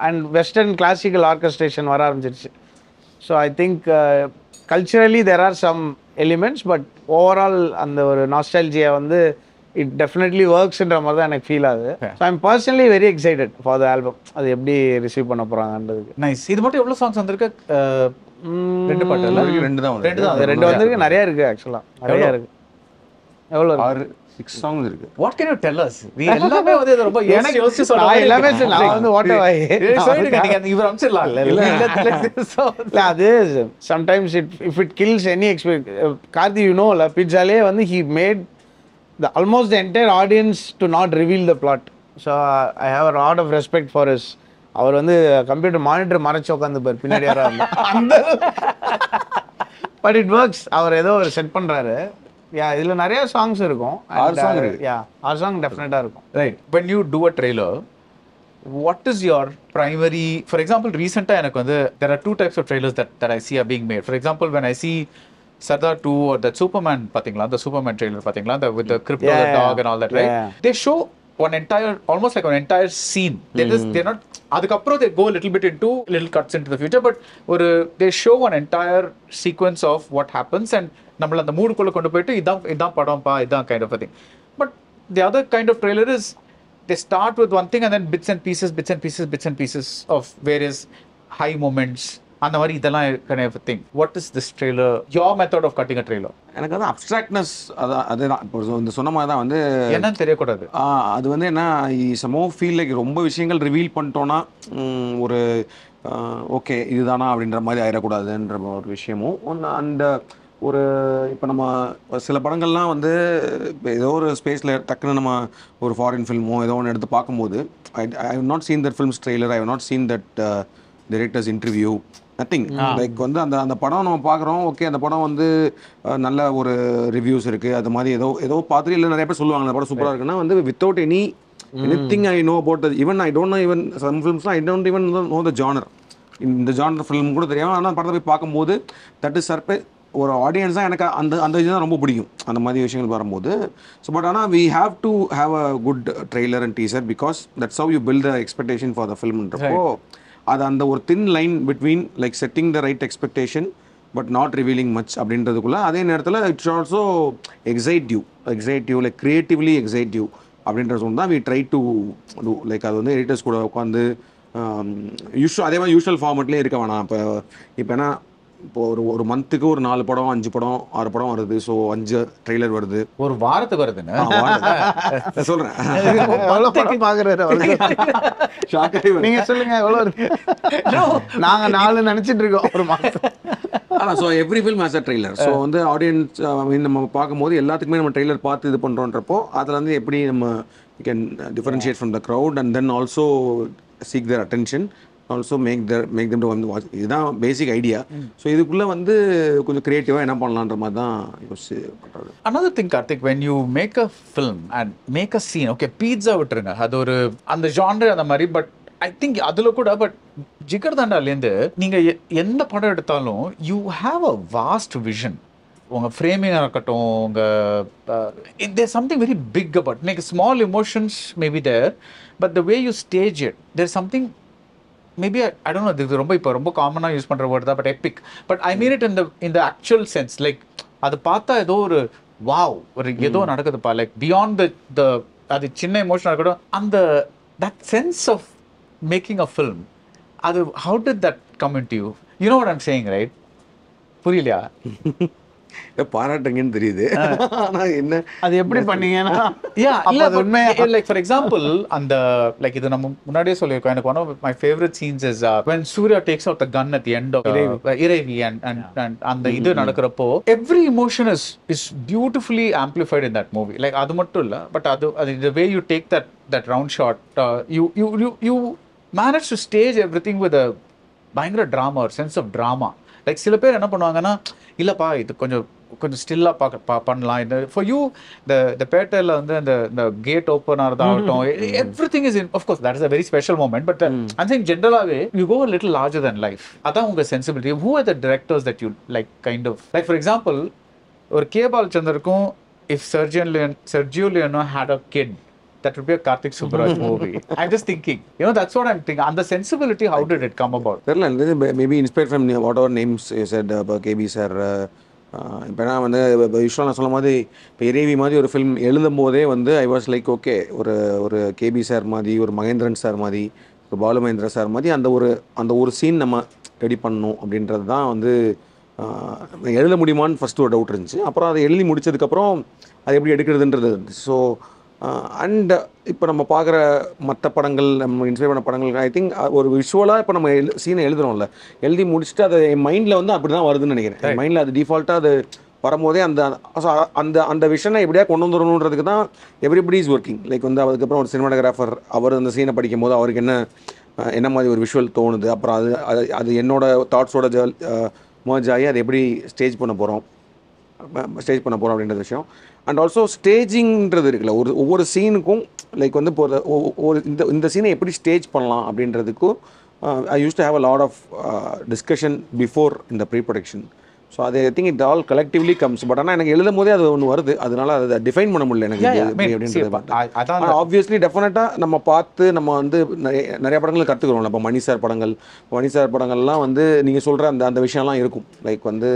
And western classical orchestration வர ஆரம்பிச்சிருச்சு. So I think culturally there are some elements, but overall அந்த ஒரு nostalgia வந்து it definitely works ன்ற மாதிரி தான் எனக்கு ஃபீல் ஆகுது. So I'm personally very excited for the album. அது எப்படி ரிசீவ் பண்ண போறாங்கன்றதுக்கு. நைஸ். இது மட்டும் எவ்வளவு சாங்ஸ் வந்திருக்கு? ரெண்டு பாட்டு இல்ல? ரெண்டு தான் ரெண்டு தான். அது 2 வந்திருக்கு, நிறைய இருக்கு ஆக்சுவலா, நிறைய இருக்கு. எவ்வளோ இருக்கு? 6 songs இருக்கு. What can you tell us? We எல்லாமே வந்து இது ரொம்ப எனக்கு யோசிச்சு சொல்ற நான் மாதிரி எல்லாமே இருக்கு. நான் வந்து ஓட்டவாய் சொல்லுங்க, நீங்க அந்த இவர் அம்சிடலாம். இல்ல அது sometimes if it kills any expect Karthi you பிட்சாலே வந்து he made the almost the entire audience to not reveal the plot. So I have a lot of respect for his. அவர் வந்து கம்ப்யூட்டர் மானிட்டர் மறைச்சு உட்காந்துப்பார் பின்னாடி யாரா இருந்தா அந்த பட் இட் ஒர்க்ஸ். அவர் ஏதோ ஒரு செட் பண்றாரு. யா இதுல நிறைய சாங்ஸ் இருக்கும். 6 song இருக்கு. யா 6 song டெஃபினட்டா இருக்கும். Right. When you do a trailer, what is your primary, for example, recent எனக்கு வந்து there are 2 types of trailers that I see are being made. For example, when I see Sardar 2 or that Superman பாத்தீங்களா, the Superman trailer பாத்தீங்களா, with the crypto, the dog and all that, right? Yeah. They show one entire, almost like an entire scene. They're not, அதுக்கப்புறம் they go a little bit into little cuts into the future, but they show an entire sequence of what happens and நம்மள அந்த மூடுக்குள்ள கொண்டு போயிட்டு இதான் படம்ப்பா, இதான் kind of a thing. But the other kind of trailer is they start with one thing and then bits and pieces of various high moments. அந்த மாதிரி இதெல்லாம் kind of a thing. What is this trailer, your method of cutting a trailer? எனக்கு வந்து அப்ட்ராக்ட்னஸ் அதுதான் இப்போ இந்த சொன்ன மாதிரி தான் வந்து என்னன்னு தெரியக்கூடாது. அது வந்து என்ன சமோ ஃபீல் லைக் ரொம்ப விஷயங்கள் ரிவீல் பண்ணிட்டோன்னா ஒரு ஓகே இதுதானா அப்படின்ற மாதிரி ஆயிடக்கூடாதுன்ற ஒரு விஷயமும் ஒன்று. அந்த ஒரு இப்போ நம்ம சில படங்கள்லாம் வந்து ஏதோ ஒரு ஸ்பேஸில் டக்குன்னு நம்ம ஒரு ஃபாரின் ஃபில்மோ ஏதோ ஒன்று எடுத்து பார்க்கும்போது I have not seen that film's trailer, I have not seen that director's interview, nothing. Like வந்து அந்த படம் நம்ம பார்க்குறோம், ஓகே அந்த படம் வந்து நல்ல ஒரு ரிவ்யூஸ் இருக்குது, அது மாதிரி ஏதோ பார்த்துட்டு இல்லை நிறைய பேர் சொல்லுவாங்க அந்த படம் சூப்பராக இருக்குன்னா வந்து without anything I know about that. Even I don't know even some ஃபில்ம்ஸ்லாம் I don't even know the genre. இந்த ஜானர் ஃபில்ம் கூட தெரியாமல் ஆனால் படத்தை போய் பார்க்கும்போது தட் இஸ் சர்ப்ரைஸ். ஒரு ஆடியன்ஸ் தான் எனக்கு அந்த இதுதான் ரொம்ப பிடிக்கும் அந்த மாதிரி விஷயங்கள் வரும்போது. ஸோ பட் ஆனால் we have to have a good trailer and teaser because that's how you build the expectation for the ஃபில்ம்ன்றப்போ அது அந்த ஒரு thin line between like setting the right expectation but not revealing much அப்படின்றதுக்குள்ள அதே நேரத்தில் it's also excite you like creatively excite you அப்படின்றது ஒன்று தான் we try to do. Like அது வந்து எடிட்டர்ஸ் கூட உட்காந்து அதே மாதிரி யூஷுவல் ஃபார்மெட்லேயே இருக்க வேணாம். இப்போ ஏன்னா இப்போ ஒரு மந்த்துக்கு ஒரு 4 படம் 5 படம் 6 படம் வருது. ஸோ 5 ட்ரெய்லர் வருது, ஒரு வாரத்துக்கு வருதுன்னு சொல்கிறேன். எவ்வளோ படம் பார்க்குறாரு நீங்க சொல்லுங்க எவ்வளோ இருக்கு? நாங்கள் 4 நினச்சிட்டு இருக்கோம் ஒரு மாதம். So every film has a trailer. So வந்து ஆடியன்ஸ் நம்ம பார்க்கும்போது எல்லாத்துக்குமே நம்ம ட்ரெய்லர் பார்த்து இது பண்ணுறோன்றப்போ அதில் வந்து எப்படி நம்ம can differentiate from the crowd and then also seek their attention, also make them to வந்து வாட்ச். இதுதான் பேசிக் ஐடியா. ஸோ இதுக்குள்ளே வந்து கொஞ்சம் க்ரியேட்டிவாக என்ன பண்ணலான்ற மாதிரி தான் யோசிச்சு பண்ணுறது. Another thing, Karthik, when you make a film and make a scene, okay, pizza விட்டுருங்க, அது ஒரு அந்த ஜான்ரு அந்த மாதிரி, பட் ஐ திங்க் அதில் கூட பட் ஜிகர்தண்டாலேருந்து நீங்கள் எந்த படம் எடுத்தாலும் you have a vast vision. உங்கள் ஃப்ரேமிங்காக இருக்கட்டும், உங்கள் there something very big about like small emotions maybe there, but the way you stage it there something maybe I don't know, இது ரொம்ப காமனாக யூஸ் பண்ணுற வேர்ட் தான், but epic. But I mean it in the actual sense. Like அது பார்த்தா ஏதோ ஒரு வாவ், ஒரு ஏதோ நடக்குதுப்பா, லைக் பியாண்ட் த அது சின்ன எமோஷனாக இருக்கட்டும், அந்த that sense of making a film, அது how did that come into you? You know what I'm saying, right? புரியலையா? பாராட்டுங்கன்னு தெரியுது, ஆனால் என்ன அது எப்படி பண்ணீங்கன்னா லைக் ஃபார் எக்ஸாம்பிள் அந்த லைக் இது நம்ம முன்னாடியே சொல்லியிருக்கோம். எனக்கு one of my favourite scenes is when Surya takes out the gun at the end of Iravi and அந்த இது நடக்கிறப்போ every emotion is beautifully amplified in that movie. Like அது மட்டும் இல்ல, பட் அது the way you take that round shot, you manage to stage everything with a பயங்கர drama or sense of drama. Like சில பேர் என்ன பண்ணுவாங்கன்னா, இல்லைப்பா இது கொஞ்சம் ஸ்டில்லாக பண்ணலாம். இந்த ஃபார் யூ த பேட்டரில் வந்து அந்த கேட் ஓப்பன் ஆகிறதாகட்டும், everything is in of course that is a very special moment. But I'm saying ஜென்ரலாகவே you go a little larger than life. அதான் உங்கள் sensibility. Who are the directors that you like kind of like for example ஒரு கே பாலச்சந்தருக்கும் இஃப் Sergio Leone had a kid, that would be a Karthik Subbaraj movie. I'm just thinking, that's what I'm thinking. And the sensibility, how did it come about? Maybe inspired from whatever names you said, KB sir. இப்போ நான் வந்து யூஸ்வலாக நான் சொல்லும் போது இப்போ இறைவி மாதிரி ஒரு ஃபிலிம் எழுதும் போதே வந்து ஐ வாஸ் லைக் ஓகே ஒரு கேபி சார் மாதிரி, ஒரு மகேந்திரன் சார் மாதிரி, ஒரு பாலு மகேந்திர சார் மாதிரி அந்த ஒரு சீன் நம்ம ரெடி பண்ணணும் அப்படின்றது தான் வந்து எழுத முடியுமான்னு ஃபஸ்ட்டு ஒரு டவுட் இருந்துச்சு. அப்புறம் அதை எழுதி முடிச்சதுக்கப்புறம் அது எப்படி எடுக்கிறதுன்றது இருந்துச்சு. ஸோ அண்ட் இப்போ நம்ம பார்க்குற மற்ற படங்கள், நம்ம இன்ஸ்பைர் பண்ண படங்கள், ஐ திங்க் ஒரு விஷுவலாக இப்போ நம்ம சீனை எழுதுறோம்ல, எழுதி முடிச்சுட்டு அது என் மைண்டில் வந்து அப்படி தான் வருதுன்னு நினைக்கிறேன். என் மைண்டில் அது டிஃபால்ட்டாக அது வரும்போதே அந்த அந்த அந்த விஷனை எப்படியா கொண்டு வந்துடணுன்றதுக்கு தான் எவ்ரிபடி இஸ் ஒர்க்கிங். லைக் வந்து அதுக்கப்புறம் ஒரு சினிமாட்டோகிராஃபர் அவர் அந்த சீனை படிக்கும் போது அவருக்கு என்ன மாதிரி ஒரு விஷுவல் தோணுது, அப்புறம் அது என்னோட தாட்ஸோட மர்ஜ் ஆகி அதை எப்படி ஸ்டேஜ் பண்ண போகிறோம் அப்படின்ற விஷயம். அண்ட் ஆல்சோ ஸ்டேஜிங்கிறது இருக்குல்ல, ஒவ்வொரு சீனுக்கும் லைக் வந்து இப்போ ஒரு இந்த சீனை எப்படி ஸ்டேஜ் பண்ணலாம் அப்படின்றதுக்கும் I used to have a lot of discussion before இந்த ப்ரீ ப்ரொடக்ஷன். ஸோ அது I think it all collectively comes. But ஆனால் எனக்கு எழுதும் போதே அது ஒன்று வருது, அதனால அதை டிஃபைன் பண்ண முடியல எனக்கு அப்படின்றது. ஆப்வியஸ்லி டெஃபினட்டாக நம்ம பார்த்து நம்ம வந்து நிறைய படங்கள் கற்றுக்குறோம்ல. இப்போ மணி சார் படங்கள்லாம் வந்து நீங்கள் சொல்கிற அந்த விஷயம்லாம் இருக்கும். லைக் வந்து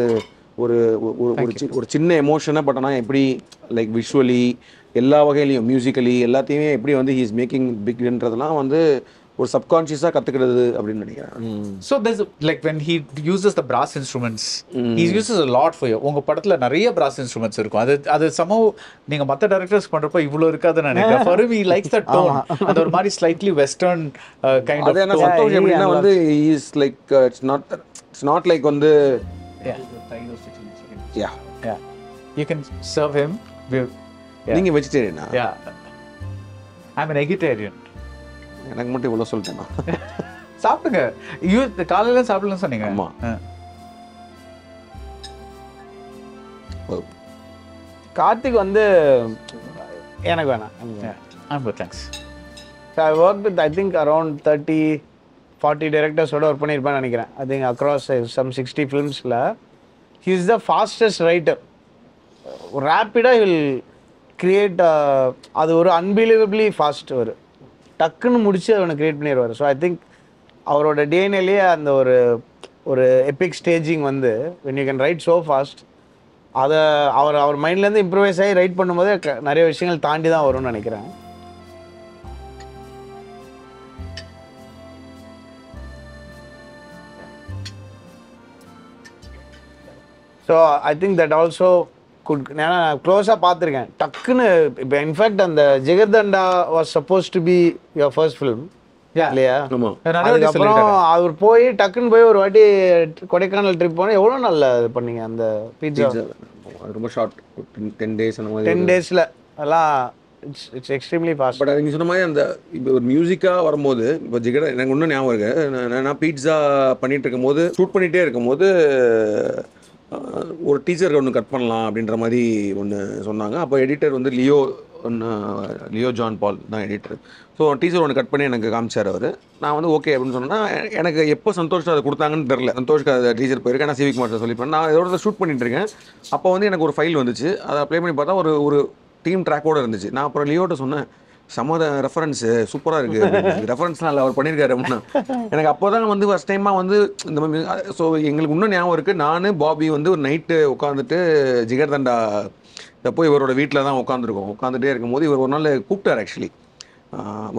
ஒரு சின்ன எமோஷனை பட் ஆனால் எப்படி லைக் விஷுவலி எல்லா வகையிலையும் மியூசிக்கலி எல்லாத்தையுமே எப்படி வந்து ஹீ இஸ் மேக்கிங் பிக்ன்றதெல்லாம் வந்து ஒரு சப்கான்ஷியஸாக கற்றுக்கிறது அப்படின்னு நினைக்கிறேன். So this like when he uses the brass instruments, he uses a lot for you. உங்கள் படத்தில் நிறைய பிராஸ் இன்ஸ்ட்ருமெண்ட்ஸ் இருக்கும். அது சமவ் நீங்கள் மற்ற டைரக்டர்ஸ் பண்ணுறப்போ இவ்வளோ இருக்காதுன்னு நினைக்கிறேன். For me likes the tone, அது ஒரு மாதிரி ஸ்லைட்லி வெஸ்டர்ன் கைண்ட் ஆஃப். அது சந்தோஷம் எப்படின்னா வந்து is like it's not like வந்து yeah you can serve him. நீங்க வெஜிடேரியனா? I'm an vegetarian. எனக்கு மட்டும் இவ்வளோ சொல்லிட்டேன்னா சாப்பிடுங்க. காலையில சாப்பிடலன்னு சொன்னீங்க. ஆமா. கார்த்திக் வந்து எனக்கு வேணாம். I'm good, thanks. So I worked with I think around 30-40 directors work பண்ணியிருப்பேன்னு நினைக்கிறேன். I think across some 60 filmsல he is the fastest writer. Rapidly he will create அது ஒரு unbelievably fast ஒரு டக்குன்னு முடிச்சு அவனை கிரியேட் பண்ணிடுவார். ஸோ ஐ திங்க் அவரோட டிஎன்ஏலேயே அந்த ஒரு எபிக் ஸ்டேஜிங் வந்து when you can write so fast, அதை அவர் மைண்ட்லேருந்து இம்ப்ரூவைஸ் ஆகி ரைட் பண்ணும்போதே நிறைய விஷயங்கள் தாண்டி தான் வரும்னு நினைக்கிறேன். So I think that also good. ஏன்னா நான் க்ளோஸாக பார்த்துருக்கேன் டக்குன்னு. இப்போ இன்ஃபேக்ட் அந்த jigarthanda was suppose to be your first film இல்லையா? அதுக்கப்புறம் அவர் போய் டக்குன்னு போய் ஒரு வாட்டி கொடைக்கானல் ட்ரிப் போனால் எவ்வளோ நல்லா இது பண்ணீங்க அந்த பீட்சா. ரொம்ப ஷார்ட் 10 days அந்த மாதிரி 10 daysல அதெல்லாம் இட்ஸ் எக்ஸ்ட்ரீம்லி ஃபாஸ்ட். பட் நீங்கள் சொன்ன மாதிரி அந்த இப்போ ஒரு மியூசிக்காக வரும்போது இப்போ ஜிகர் எனக்கு இன்னும் ஞாபகம் இருக்கு. நான் பீட்சா பண்ணிகிட்டு இருக்கும்போது ஷூட் பண்ணிகிட்டே இருக்கும்போது ஒரு டீச்சருக்கு ஒன்று கட் பண்ணலாம் அப்படின்ற மாதிரி ஒன்று சொன்னாங்க. அப்போ எடிட்டர் வந்து லியோ ஜான் பால் தான் எடிட்டர். ஸோ டீச்சர் ஒன்று கட் பண்ணி எனக்கு காமிச்சார் அவர். நான் வந்து ஓகே அப்படின்னு சொன்னால் எனக்கு எப்போ சந்தோஷம் அதை கொடுத்தாங்கன்னு தெரில. சந்தோஷ்க்கு அதை டீச்சர் போயிருக்கேன், நான் சிவிக் மாஸ்டர் சொல்லிப்பேன். நான் இதோட ஷூட் பண்ணிட்டு இருக்கேன். அப்போ வந்து எனக்கு ஒரு ஃபைல் வந்துச்சு, அதை ப்ளே பண்ணி பார்த்தா ஒரு டீம் ட்ராக்கோடு இருந்துச்சு. நான் அப்புறம் லியோட்ட சொன்னேன், சமத ரெஃபரன்ஸு சூப்பராக இருக்குது, ரெஃபரன்ஸ்லாம் இல்லை அவர் பண்ணியிருக்காரு அப்படின்னா. எனக்கு அப்போ தான் வந்து ஃபஸ்ட் டைமாக வந்து இந்த மாதிரி. ஸோ எங்களுக்கு இன்னும் ஞாபகம் இருக்குது, நான் பாபி வந்து ஒரு நைட்டு உட்காந்துட்டு ஜிகர்தண்டா போய் இவரோட வீட்டில் தான் உட்காந்துட்டே இருக்கும்போது இவர் ஒரு நாள் கூப்பிட்டார். ஆக்சுவலி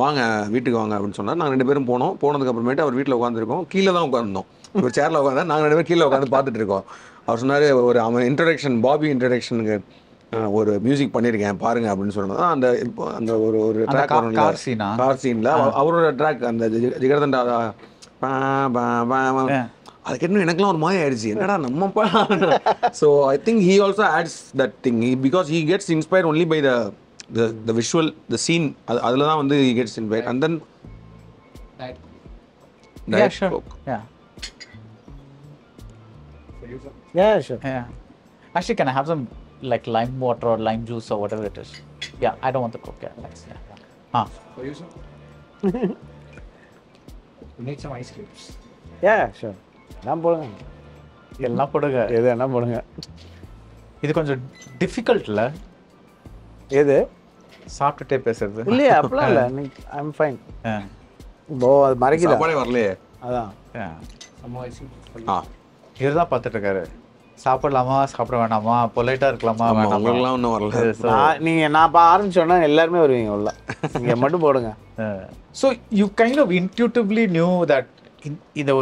வாங்க வீட்டுக்கு வாங்க அப்படின்னு சொன்னார். நாங்கள் 2 பேரும் போனோம். போனதுக்கப்புறமேட்டு அவர் வீட்டில் உட்காந்துருக்கோம். கீழே தான் உட்காந்துருந்தோம். ஒரு சேரில் உட்காந்தா நாங்கள் 2 பேரும் கீழே உட்காந்து பார்த்துட்டு இருக்கோம். அவர் சொன்னார், அவன் இன்ட்ரடக்ஷன் பாபி இன்ட்ரடக்ஷனுக்கு ஒரு மியூசிக் பண்ணியிருக்கேன் பாருங்க அப்படின்னு சொன்னது. அந்த ஒரு ட்ராக் கார் சீனில் அவரோட ட்ராக் அந்த ஜிகர்தண்டா அதுக்கு இன்னும் எனக்குலாம் ஒரு மாதிரி ஆயிடுச்சு, என்னடா நம்மப்பா. So I think he also adds that thing because he gets inspired only by the visual, the scene. அதில் தான் வந்து he gets inspired and then yeah, sure. Yeah, sure. Yeah. Actually, can I have some like lime water or lime juice or whatever it is? Yeah, I don't want the Coke. Yeah, thanks. Yeah. For you, sir? You need some ice cubes. Yeah, sure. நான் போடுங்க, எல்லாம் போடுங்க, எது என்ன போடுங்க. இது கொஞ்சம் டிஃபிகல்ட் இல்லை? எது சாப்பிட்டுட்டே பேசுறது இல்லையா? அப்படிலாம் இல்லை, ஐ எம் ஃபைன். இப்போ அது மறைக்குதா? சாப்பாடே வரலையே. அதான் இவர் தான் பார்த்துட்டு இருக்காரு. சாப்பிடலாமா சாப்பிட வேணாமா, பொலைட்டா இருக்கலாமா வேணாமா, ஒன்றும் வரல. நான் ஆரம்பிச்சோன்னா எல்லாருமே வருவீங்க உள்ள, நீங்க மட்டும் போடுங்க. So you kind of intuitively knew that இந்த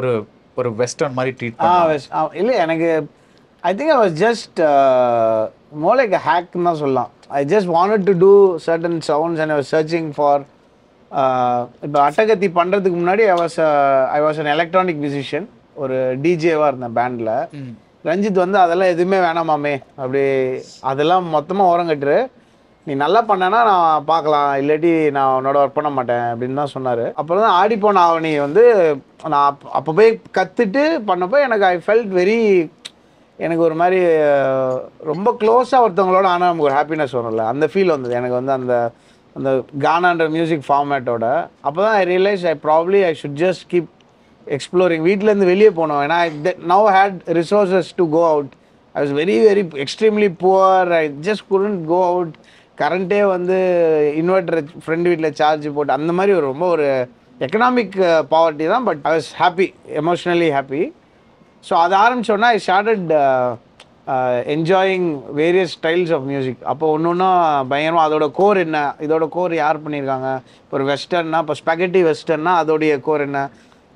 ஒரு வெஸ்டர்ன் மாதிரி ட்ரீட் பண்ணலாம். இல்லை எனக்கு I think I was just more like a ஹேக்னு தான் சொல்லலாம். I just wanted to do certain sounds and I was searching for இப்போ அட்டகத்தி பண்ணுறதுக்கு முன்னாடி I was an electronic musician, ஒரு டிஜேவாக இருந்தேன் பேண்டில். ரஞ்சித் வந்து அதெல்லாம் எதுவுமே வேணாமாமே, அப்படி அதெல்லாம் மொத்தமாக ஓரங்கட்டுரு, நீ நல்லா பண்ணனா நான் பார்க்கலாம், இல்லாட்டி நான் உன்னோட ஒர்க் பண்ண மாட்டேன் அப்படின்னு தான் சொன்னார். அப்புறம் தான் ஆடிப்போன ஆவணி வந்து நான் அப்போ போய் கற்றுட்டு பண்ணப்போ எனக்கு ஐ ஃபெல்ட் வெரி, எனக்கு ஒரு மாதிரி ரொம்ப க்ளோஸாக ஒருத்தவங்களோட ஆனால் நமக்கு ஒரு ஹாப்பினஸ் வரும்ல, அந்த ஃபீல் வந்தது எனக்கு வந்து அந்த அந்த கானான்ற மியூசிக் ஃபார்மேட்டோட. அப்போ தான் I realise I should just keep exploring. வீட்டிலேருந்து வெளியே போனோம், ஏன்னா now had resources to go out. I was very very extremely poor, I just couldn't go out. கரண்ட்டே வந்து இன்வெர்டர் ஃப்ரெண்ட் வீட்டில் சார்ஜ் போட்டு அந்த மாதிரி ஒரு ரொம்ப ஒரு எக்கனாமிக் பாவர்ட்டி தான். But I was happy, emotionally happy. So அதை ஆரம்பித்தோன்னா I started enjoying various styles of music. அப்போ ஒன்று ஒன்றா பயங்கரமாக அதோட கோர் என்ன, இதோட கோர் யார் பண்ணியிருக்காங்க. இப்போ ஒரு வெஸ்டர்னா, இப்போ ஸ்பெகட்டி வெஸ்டர்னா அதோடைய கோர் என்ன,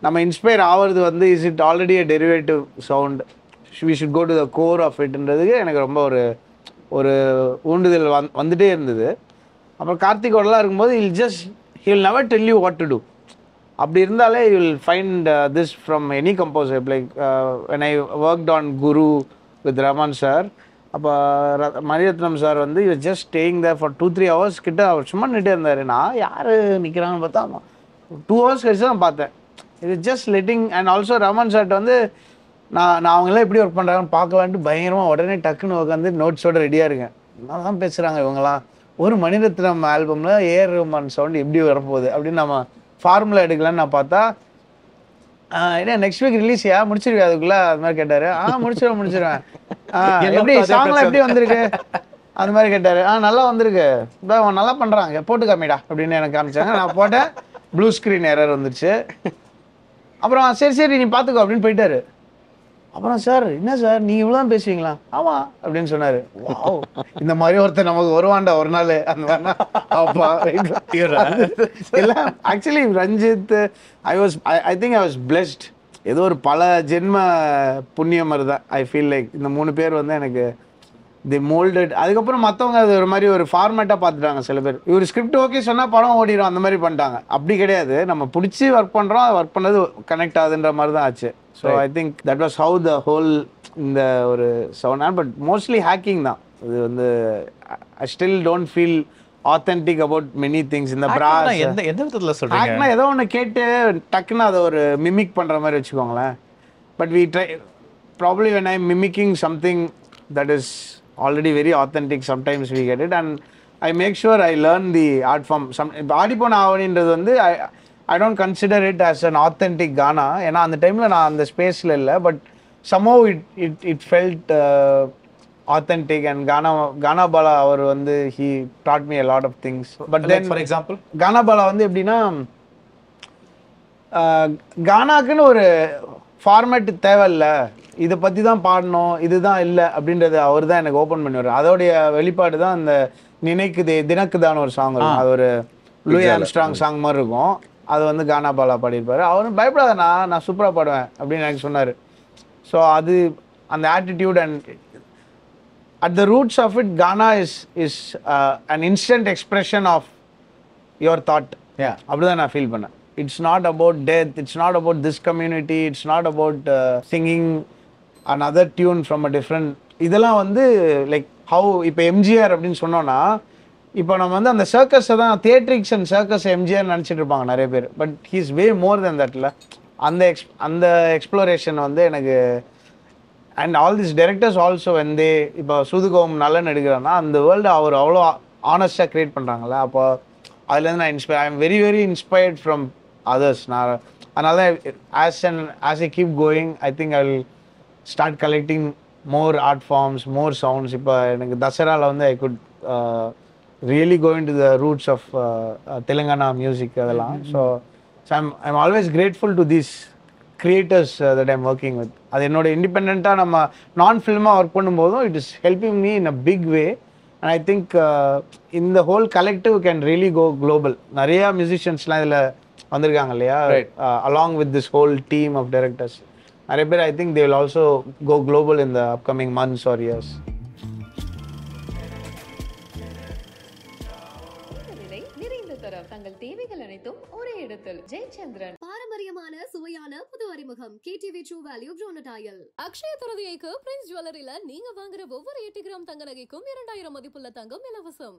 நம்ம இன்ஸ்பயர் ஆகிறது வந்து is it already a derivative sound, we should go to the core of இட்ன்றதுக்கு எனக்கு ரொம்ப ஒரு ஊண்டுதல் வந்துட்டே இருந்தது. அப்புறம் கார்த்திகோடலாம் இருக்கும்போது he'll never tell you what to do. அப்படி இருந்தாலே you will find this from any composer. Like when I worked on Guru with Rahman sir, அப்போ மணிரத்னம் சார் வந்து you just staying there for 2-3 hours கிட்ட அவர் சும்மா நின்றுட்டே இருந்தார். நான் யார் நிற்கிறான்னு பார்த்தா 2 hours கழிச்சு தான் பார்த்தேன். இது just letting. And also Raman சார்ட்ட வந்து நான் அவங்களாம் எப்படி ஒர்க் பண்ணுறாங்கன்னு பார்க்கலான்ட்டு பயங்கரமாக உடனே டக்குன்னு உட்காந்து நோட்ஸோட ரெடியாக இருக்கேன். நல்லா தான் பேசுகிறாங்க இவங்களாம், ஒரு மணிரத்னம் ஆல்பமில் ஏஆர் ரஹ்மான் சவுண்ட் எப்படி வரப்போகுது அப்படின்னு நம்ம ஃபார்முலா எடுக்கலான்னு நான் பார்த்தா, ஏன்னா நெக்ஸ்ட் வீக் ரிலீஸ் முடிச்சிருவேன் அதுக்குள்ளே அது மாதிரி கேட்டார். முடிச்சிருவேன் எப்படி சாங்லாம் எப்படி வந்திருக்கு அந்த மாதிரி கேட்டார். நல்லா வந்திருக்கு, அவன் நல்லா பண்ணுறாங்க, போட்டு காமிடா அப்படின்னு எனக்கு காமிச்சாங்க. நான் போட்டேன், ப்ளூ ஸ்க்ரீன் எரர் வந்துருச்சு. அப்புறம் சரி நீ பார்த்துக்கோ அப்படின்னு போயிட்டாரு. அப்புறம் சார் என்ன சார் நீங்கள் இவ்வளோ தான் பேசுவீங்களா? ஆமாம் அப்படின்னு சொன்னார். இந்த மாதிரி ஒருத்தர் நமக்கு வருவான்டா ஒரு நாள் அந்த மாதிரினா அப்பா இல்லை. Actually Ranjith I think I was blessed. ஏதோ ஒரு பல ஜென்ம புண்ணியம் மாதிரி தான் ஐ ஃபீல் லைக். இந்த 3 பேர் வந்து எனக்கு தி மோல்டட். அதுக்கப்புறம் மற்றவங்க அது ஒரு மாதிரி ஒரு ஃபார்மேட்டாக பார்த்துட்டாங்க. சில பேர் இவர் ஸ்கிரிப்ட் ஓகே சொன்னால் படம் ஓடிடும் அந்த மாதிரி பண்ணிட்டாங்க. அப்படி கிடையாது, நம்ம பிடிச்சி ஒர்க் பண்ணுறோம், ஒர்க் பண்ணது கனெக்ட் ஆகுதுன்ற மாதிரி தான் ஆச்சு. So I think that was how the whole இந்த ஒரு சவுண்ட். பட் மோஸ்ட்லி ஹேக்கிங் தான் இது வந்து. I still don't feel authentic about many things. இந்த எந்த விதத்தில் சொல்கிறீங்க? ஹேக்னா ஏதோ ஒன்று கேட்டு டக்குன்னு அதை ஒரு மிமிக் பண்ணுற மாதிரி வச்சுக்கோங்களேன். But we try probably when I mimicking something that is already very authentic, sometimes we get it, and I make sure I learn the art form. ஆடிப்போன ஆவணின்றது வந்து I don't consider it as an authentic Ghana, ஏன்னா அந்த டைமில் நான் அந்த ஸ்பேஸில் இல்லை. But somehow it felt authentic. And Ghana Bala அவர் வந்து he taught me a lot of things. But then for example Ghana Bala வந்து எப்படின்னா, கானாக்குன்னு ஒரு ஃபார்மேட் தேவையில்ல, இதை பற்றி தான் பாடணும், இதுதான் இல்லை அப்படின்றத அவர் தான் எனக்கு ஓப்பன் பண்ணுவார். அதோடைய வெளிப்பாடு தான் அந்த நினைக்குதே தினக்குதான ஒரு சாங் இருக்கும். அது ஒரு லூயி ஆம்ஸ்ட்ராங் சாங் மாதிரி இருக்கும். அது வந்து கானா பாலா பாடியிருப்பார். அவரும் பயப்படாதண்ணா நான் சூப்பராக பாடுவேன் அப்படின்னு எனக்கு சொன்னார். ஸோ அது அந்த attitude and at the roots of it gaana is an instant expression of your thought. அப்படிதான் நான் ஃபீல் பண்ணேன். It's not about death, it's not about this community, it's not about singing another tune from a different. இதெல்லாம் வந்து லைக் ஹவு இப்போ எம்ஜிஆர் அப்படின்னு சொன்னோன்னா, இப்போ நம்ம வந்து அந்த சர்க்கஸை தான் தியேட்ரிக்ஸ் அண்ட் சர்க்கஸ் எம்ஜிஆர் நினச்சிட்டு இருப்பாங்க நிறைய பேர். பட் ஹீஸ் வே மோர் தென் தட்ல. அந்த எக்ஸ்ப்ளோரேஷன் வந்து எனக்கு. And all this directors also வெந்தே இப்போ சூதுகோவம் நல்லன்னு எடுக்கிறான்னா அந்த வேர்ல்டு அவர் அவ்வளோ ஆனஸ்டாக க்ரியேட் பண்ணுறாங்களே. அப்போ அதுலேருந்து நான் I am very very inspired from others. நான் அதனால as I keep going I think I will start collecting more art forms, more sounds. இப்போ எனக்கு தசராவில் வந்து I could really go into the roots of Telangana music அதெல்லாம். So I'm always grateful to these creators that I'm working with. அது என்னோட இண்டிபெண்ட்டாக நம்ம நான் ஃபில்மாக ஒர்க் பண்ணும்போதும் it is helping me in a big way. And I think in the whole collective can really go global. நிறையா மியூசிஷியன்ஸ்லாம் இதில் வந்திருக்காங்க இல்லையா, along with this whole team of directors. நிறைய பேர் I think they will also go global in the upcoming months or years. விலை நிறைந்த தரம் தங்கள் தேவைகள் அனைத்தும் ஒரே இடத்தில். ஜெயச்சந்திரன். பாரம்பரியமான சுவையான புது அறிமுகம் KTV True Value Bronatile. அக்ஷய திருதியைக்கு பிரின்ஸ் ஜுவல்லரியில நீங்க வாங்குற ஒவ்வொரு 8 கிராம் தங்க நகைக்கும் 2000 மதிப்புள்ள தங்கம் இலவசம்.